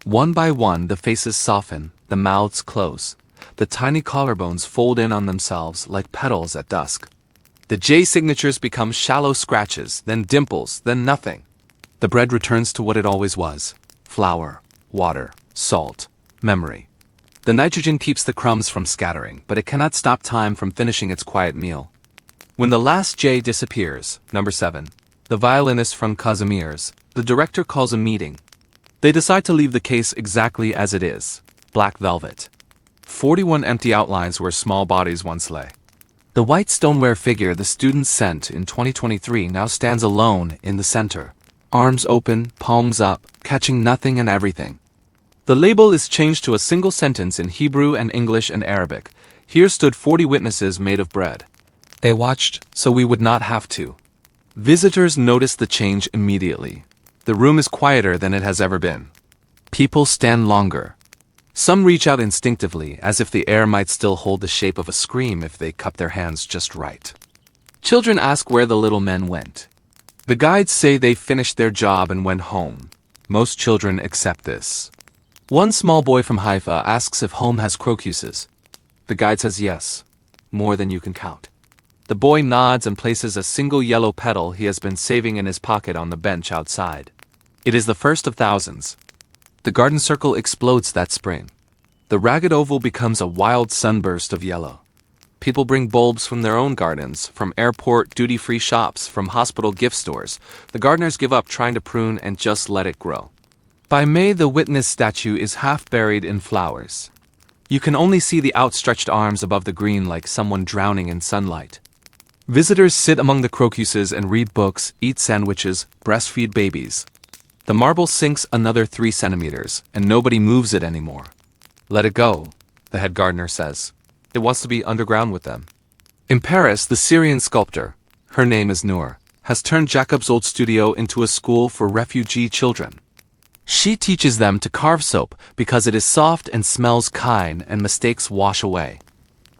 One by one, the faces soften, the mouths close. The tiny collarbones fold in on themselves like petals at dusk. The J signatures become shallow scratches, then dimples, then nothing. The bread returns to what it always was: flour, water, salt, memory. The nitrogen keeps the crumbs from scattering, but it cannot stop time from finishing its quiet meal. When the last J disappears, number 7, the violinist from Kazimierz, the director calls a meeting. They decide to leave the case exactly as it is: black velvet. 41 empty outlines where small bodies once lay. The white stoneware figure the students sent in 2023 now stands alone in the center. Arms open, palms up, catching nothing and everything. The label is changed to a single sentence in Hebrew and English and Arabic. Here stood 40 witnesses made of bread. They watched, so we would not have to. Visitors notice the change immediately. The room is quieter than it has ever been. People stand longer. Some reach out instinctively, as if the air might still hold the shape of a scream if they cup their hands just right. Children ask where the little men went. The guides say they finished their job and went home. Most children accept this. One small boy from Haifa asks if home has crocuses. The guide says yes, more than you can count. The boy nods and places a single yellow petal he has been saving in his pocket on the bench outside. It is the first of thousands. The garden circle explodes that spring. The ragged oval becomes a wild sunburst of yellow. People bring bulbs from their own gardens, from airport duty-free shops, from hospital gift stores. The gardeners give up trying to prune and just let it grow. By May, the witness statue is half buried in flowers. You can only see the outstretched arms above the green like someone drowning in sunlight. Visitors sit among the crocuses and read books, eat sandwiches, breastfeed babies. The marble sinks another 3 centimeters, and nobody moves it anymore. Let it go, the head gardener says. It wants to be underground with them. In Paris, the Syrian sculptor, her name is Noor, has turned Jacob's old studio into a school for refugee children. She teaches them to carve soap because it is soft and smells kind and mistakes wash away.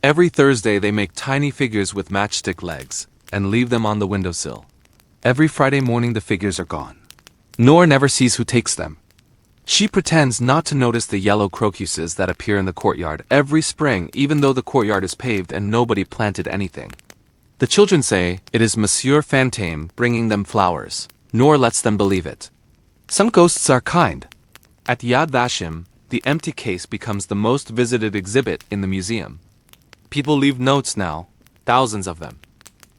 Every Thursday they make tiny figures with matchstick legs and leave them on the windowsill. Every Friday morning the figures are gone. Nora never sees who takes them. She pretends not to notice the yellow crocuses that appear in the courtyard every spring, even though the courtyard is paved and nobody planted anything. The children say it is Monsieur Fantôme bringing them flowers. Nora lets them believe it. Some ghosts are kind. At Yad Vashem, the empty case becomes the most visited exhibit in the museum. People leave notes now, thousands of them.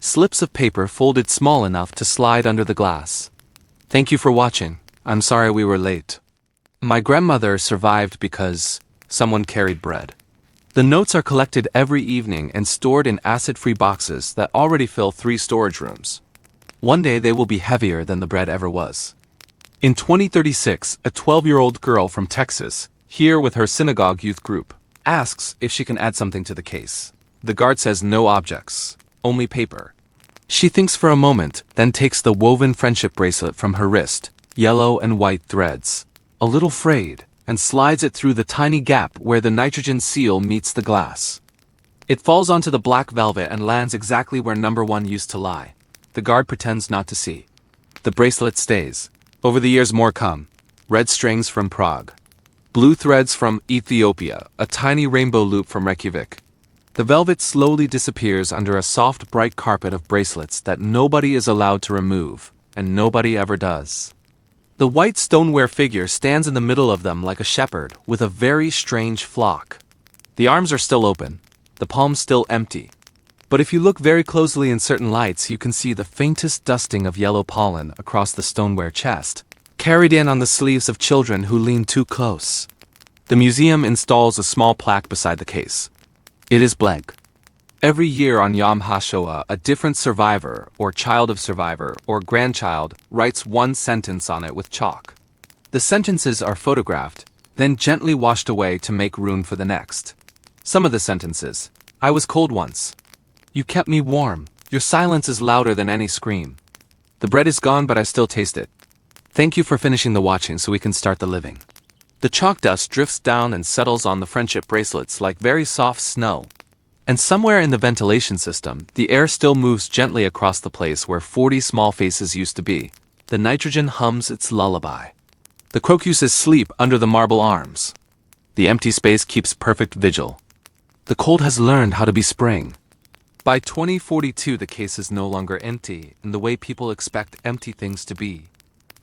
Slips of paper folded small enough to slide under the glass. Thank you for watching. I'm sorry we were late. My grandmother survived because someone carried bread. The notes are collected every evening and stored in acid-free boxes that already fill 3 storage rooms. One day they will be heavier than the bread ever was. In 2036, a 12-year-old girl from Texas, here with her synagogue youth group, asks if she can add something to the case. The guard says no objects, only paper. She thinks for a moment, then takes the woven friendship bracelet from her wrist, yellow and white threads, a little frayed, and slides it through the tiny gap where the nitrogen seal meets the glass. It falls onto the black velvet and lands exactly where number 1 used to lie. The guard pretends not to see. The bracelet stays. Over the years more come. Red strings from Prague. Blue threads from Ethiopia, a tiny rainbow loop from Reykjavik. The velvet slowly disappears under a soft, bright carpet of bracelets that nobody is allowed to remove, and nobody ever does. The white stoneware figure stands in the middle of them like a shepherd with a very strange flock. The arms are still open, the palms still empty. But if you look very closely in certain lights, you can see the faintest dusting of yellow pollen across the stoneware chest, carried in on the sleeves of children who lean too close. The museum installs a small plaque beside the case. It is blank. Every year on Yom HaShoah, a different survivor, or child of survivor, or grandchild writes one sentence on it with chalk. The sentences are photographed, then gently washed away to make room for the next. Some of the sentences: I was cold once. You kept me warm. Your silence is louder than any scream. The bread is gone, but I still taste it. Thank you for finishing the watching so we can start the living. The chalk dust drifts down and settles on the friendship bracelets like very soft snow. And somewhere in the ventilation system, the air still moves gently across the place where 40 small faces used to be. The nitrogen hums its lullaby. The crocuses sleep under the marble arms. The empty space keeps perfect vigil. The cold has learned how to be spring. By 2042, the case is no longer empty in the way people expect empty things to be.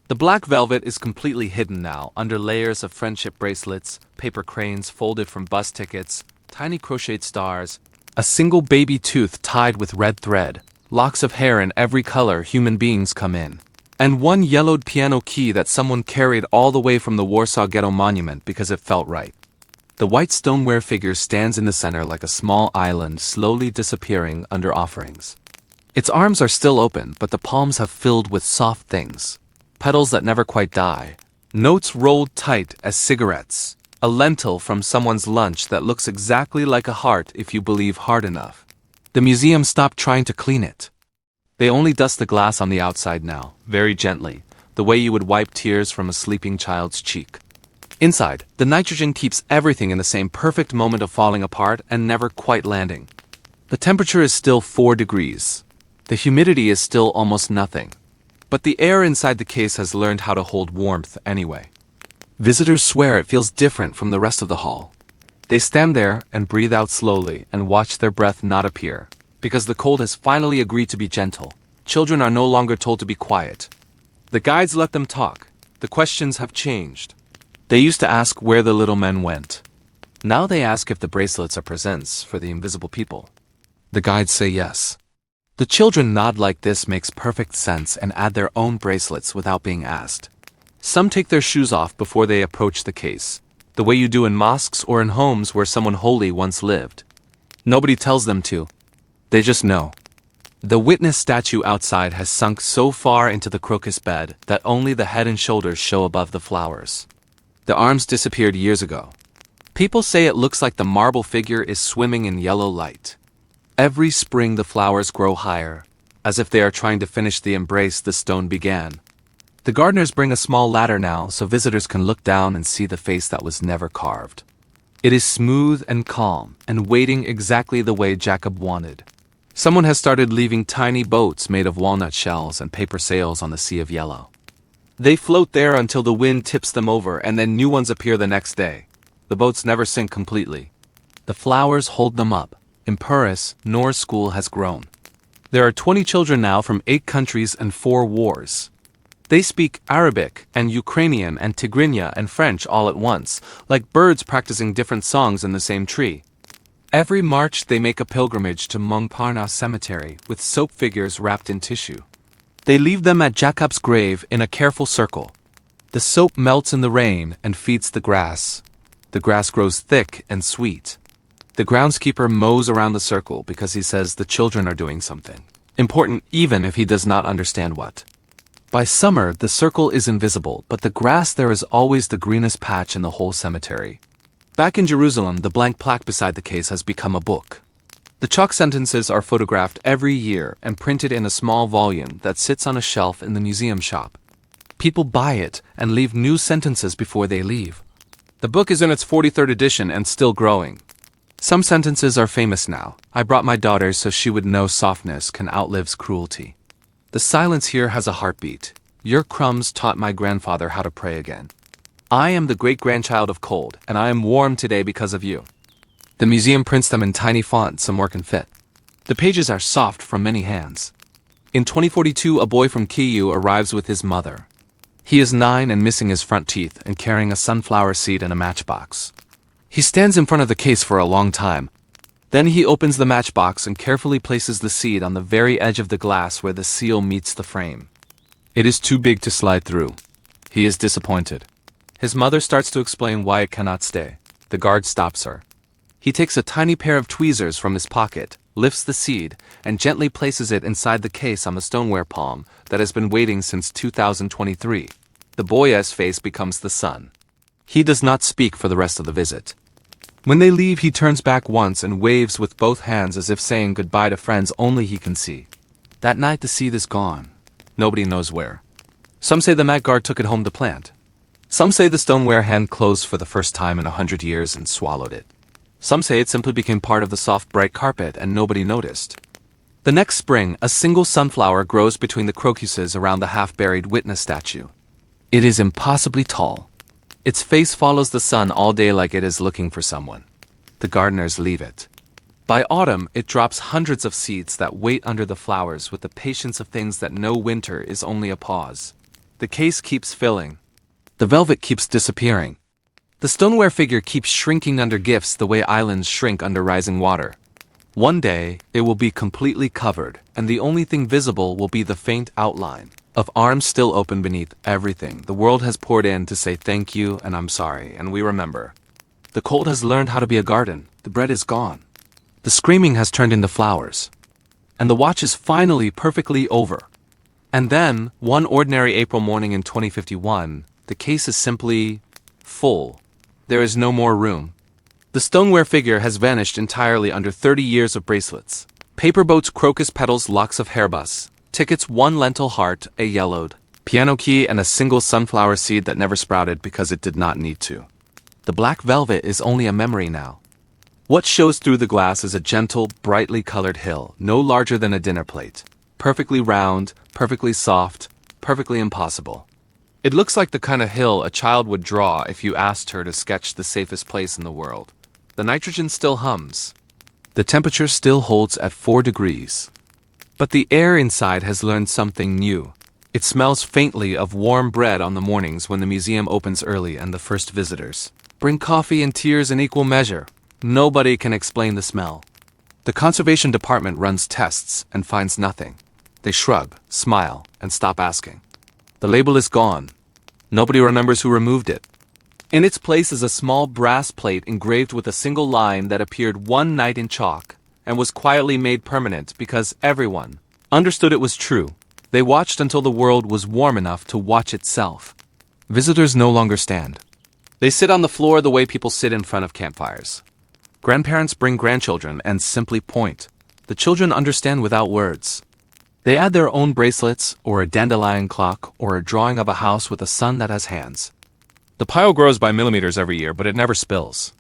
The black velvet is completely hidden now under layers of friendship bracelets, paper cranes folded from bus tickets, tiny crocheted stars, a single baby tooth tied with red thread, locks of hair in every color human beings come in, and one yellowed piano key that someone carried all the way from the Warsaw Ghetto Monument because it felt right. The white stoneware figure stands in the center like a small island slowly disappearing under offerings. Its arms are still open, but the palms have filled with soft things. Petals that never quite die. Notes rolled tight as cigarettes. A lentil from someone's lunch that looks exactly like a heart if you believe hard enough. The museum stopped trying to clean it. They only dust the glass on the outside now, very gently, the way you would wipe tears from a sleeping child's cheek. Inside, the nitrogen keeps everything in the same perfect moment of falling apart and never quite landing. The temperature is still 4 degrees. The humidity is still almost nothing. But the air inside the case has learned how to hold warmth anyway. Visitors swear it feels different from the rest of the hall. They stand there and breathe out slowly and watch their breath not appear, because the cold has finally agreed to be gentle. Children are no longer told to be quiet. The guides let them talk. The questions have changed. They used to ask where the little men went. Now they ask if the bracelets are presents for the invisible people. The guides say yes. The children nod like this makes perfect sense and add their own bracelets without being asked. Some take their shoes off before they approach the case, the way you do in mosques or in homes where someone holy once lived. Nobody tells them to. They just know. The witness statue outside has sunk so far into the crocus bed that only the head and shoulders show above the flowers. The arms disappeared years ago. People say it looks like the marble figure is swimming in yellow light. Every spring the flowers grow higher, as if they are trying to finish the embrace the stone began. The gardeners bring a small ladder now so visitors can look down and see the face that was never carved. It is smooth and calm and waiting exactly the way Jacob wanted. Someone has started leaving tiny boats made of walnut shells and paper sails on the sea of yellow. They float there until the wind tips them over, and then new ones appear the next day. The boats never sink completely. The flowers hold them up. In Paris, Noor's school has grown. There are 20 children now from 8 countries and 4 wars. They speak Arabic and Ukrainian and Tigrinya and French all at once, like birds practicing different songs in the same tree. Every March they make a pilgrimage to Montparnasse Cemetery with soap figures wrapped in tissue. They leave them at Jacob's grave in a careful circle. The soap melts in the rain and feeds the grass. The grass grows thick and sweet. The groundskeeper mows around the circle because he says the children are doing something important, even if he does not understand what. By summer, the circle is invisible, but the grass there is always the greenest patch in the whole cemetery. Back in Jerusalem, the blank plaque beside the case has become a book. The chalk sentences are photographed every year and printed in a small volume that sits on a shelf in the museum shop. People buy it and leave new sentences before they leave. The book is in its 43rd edition and still growing. Some sentences are famous now. I brought my daughter so she would know softness can outlive cruelty. The silence here has a heartbeat. Your crumbs taught my grandfather how to pray again. I am the great-grandchild of cold, and I am warm today because of you. The museum prints them in tiny font so more can fit. The pages are soft from many hands. In 2042, a boy from Kyiv arrives with his mother. He is 9 and missing his front teeth and carrying a sunflower seed in a matchbox. He stands in front of the case for a long time. Then he opens the matchbox and carefully places the seed on the very edge of the glass where the seal meets the frame. It is too big to slide through. He is disappointed. His mother starts to explain why it cannot stay. The guard stops her. He takes a tiny pair of tweezers from his pocket, lifts the seed, and gently places it inside the case on the stoneware palm that has been waiting since 2023. The boy's face becomes the sun. He does not speak for the rest of the visit. When they leave, he turns back once and waves with both hands as if saying goodbye to friends only he can see. That night the seed is gone. Nobody knows where. Some say the mat guard took it home to plant. Some say the stoneware hand closed for the first time in 100 years and swallowed it. Some say it simply became part of the soft, bright carpet and nobody noticed. The next spring, a single sunflower grows between the crocuses around the half-buried witness statue. It is impossibly tall. Its face follows the sun all day like it is looking for someone. The gardeners leave it. By autumn, it drops hundreds of seeds that wait under the flowers with the patience of things that know winter is only a pause. The case keeps filling. The velvet keeps disappearing. The stoneware figure keeps shrinking under gifts the way islands shrink under rising water. One day, it will be completely covered, and the only thing visible will be the faint outline of arms still open beneath everything the world has poured in to say thank you and I'm sorry, and we remember. The cold has learned how to be a garden. The bread is gone. The screaming has turned into flowers. And the watch is finally perfectly over. And then, one ordinary April morning in 2051, the case is simply full. There is no more room. The stoneware figure has vanished entirely under 30 years of bracelets. Paper boats, crocus petals, locks of hairbus. Tickets, 1 lentil heart, a yellowed piano key, and a single sunflower seed that never sprouted because it did not need to. The black velvet is only a memory now. What shows through the glass is a gentle, brightly colored hill, no larger than a dinner plate. Perfectly round, perfectly soft, perfectly impossible. It looks like the kind of hill a child would draw if you asked her to sketch the safest place in the world. The nitrogen still hums. The temperature still holds at 4 degrees. But the air inside has learned something new. It smells faintly of warm bread on the mornings when the museum opens early and the first visitors bring coffee and tears in equal measure. Nobody can explain the smell. The conservation department runs tests and finds nothing. They shrug, smile, and stop asking. The label is gone. Nobody remembers who removed it. In its place is a small brass plate engraved with a single line that appeared one night in chalk and was quietly made permanent because everyone understood it was true. They watched until the world was warm enough to watch itself. Visitors no longer stand. They sit on the floor the way people sit in front of campfires. Grandparents bring grandchildren and simply point. The children understand without words. They add their own bracelets, or a dandelion clock, or a drawing of a house with a sun that has hands. The pile grows by millimeters every year, but it never spills.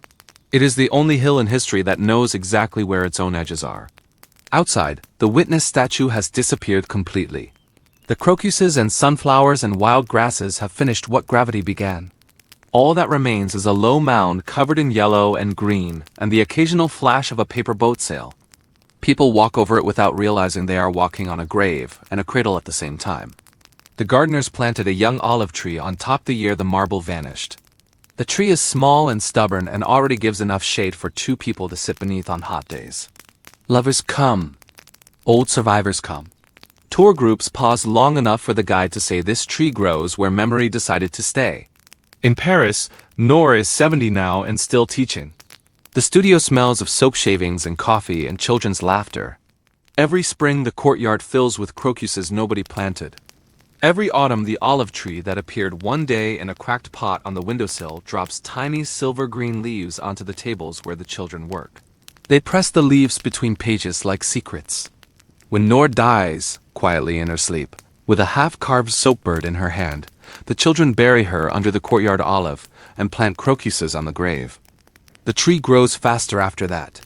It is the only hill in history that knows exactly where its own edges are. Outside, the witness statue has disappeared completely. The crocuses and sunflowers and wild grasses have finished what gravity began. All that remains is a low mound covered in yellow and green, and the occasional flash of a paper boat sail. People walk over it without realizing they are walking on a grave and a cradle at the same time. The gardeners planted a young olive tree on top the year the marble vanished. The tree is small and stubborn and already gives enough shade for 2 people to sit beneath on hot days. Lovers come. Old survivors come. Tour groups pause long enough for the guide to say this tree grows where memory decided to stay. In Paris, Noor is 70 now and still teaching. The studio smells of soap shavings and coffee and children's laughter. Every spring the courtyard fills with crocuses nobody planted. Every autumn the olive tree that appeared one day in a cracked pot on the windowsill drops tiny silver-green leaves onto the tables where the children work. They press the leaves between pages like secrets. When Noor dies, quietly in her sleep, with a half-carved soap bird in her hand, the children bury her under the courtyard olive and plant crocuses on the grave. The tree grows faster after that.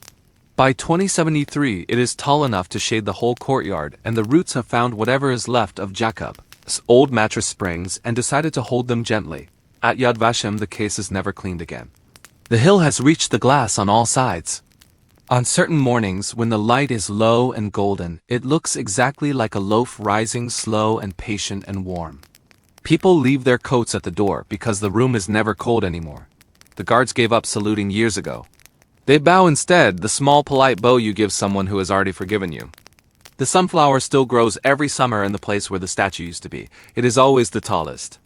By 2073, it is tall enough to shade the whole courtyard, and the roots have found whatever is left of Jacob's old mattress springs and decided to hold them gently. At Yad Vashem, the case is never cleaned again. The hill has reached the glass on all sides. On certain mornings, when the light is low and golden, it looks exactly like a loaf rising slow and patient and warm. People leave their coats at the door because the room is never cold anymore. The guards gave up saluting years ago. They bow instead, the small polite bow you give someone who has already forgiven you. The sunflower still grows every summer in the place where the statue used to be. It is always the tallest.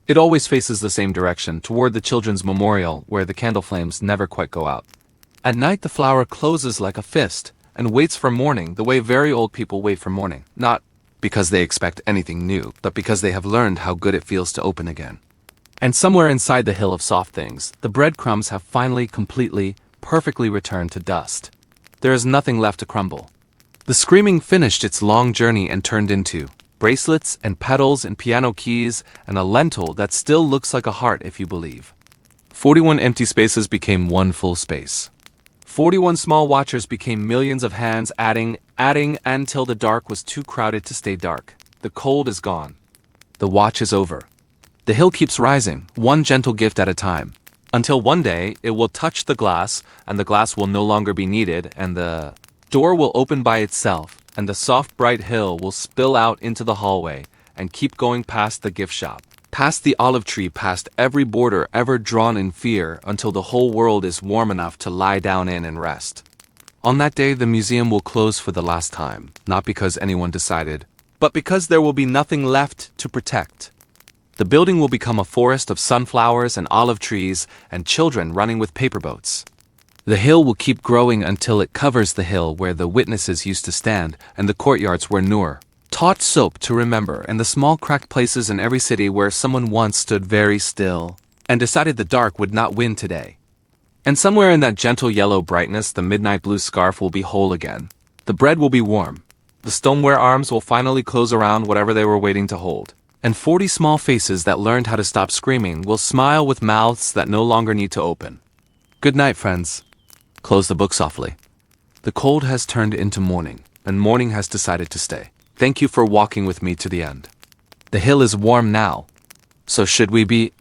It always faces the same direction, toward the children's memorial, where the candle flames never quite go out. At night the flower closes like a fist, and waits for morning the way very old people wait for morning, not because they expect anything new, but because they have learned how good it feels to open again. And somewhere inside the hill of soft things, the breadcrumbs have finally, completely, perfectly returned to dust. There is nothing left to crumble. The screaming finished its long journey and turned into bracelets and petals and piano keys and a lentil that still looks like a heart if you believe. 41 empty spaces became one full space. 41 small watchers became millions of hands adding until the dark was too crowded to stay dark. The cold is gone. The watch is over. The hill keeps rising, one gentle gift at a time, until one day it will touch the glass, and the glass will no longer be needed, and the door will open by itself, and the soft bright hill will spill out into the hallway, and keep going past the gift shop, past the olive tree, past every border ever drawn in fear, until the whole world is warm enough to lie down in and rest. On that day the museum will close for the last time, not because anyone decided, but because there will be nothing left to protect. The building will become a forest of sunflowers and olive trees and children running with paper boats. The hill will keep growing until it covers the hill where the witnesses used to stand and the courtyards where Noor taught soap to remember, and the small cracked places in every city where someone once stood very still and decided the dark would not win today. And somewhere in that gentle yellow brightness the midnight blue scarf will be whole again. The bread will be warm. The stoneware arms will finally close around whatever they were waiting to hold. And 40 small faces that learned how to stop screaming will smile with mouths that no longer need to open. Good night, friends. Close the book softly. The cold has turned into morning, and morning has decided to stay. Thank you for walking with me to the end. The hill is warm now. So should we be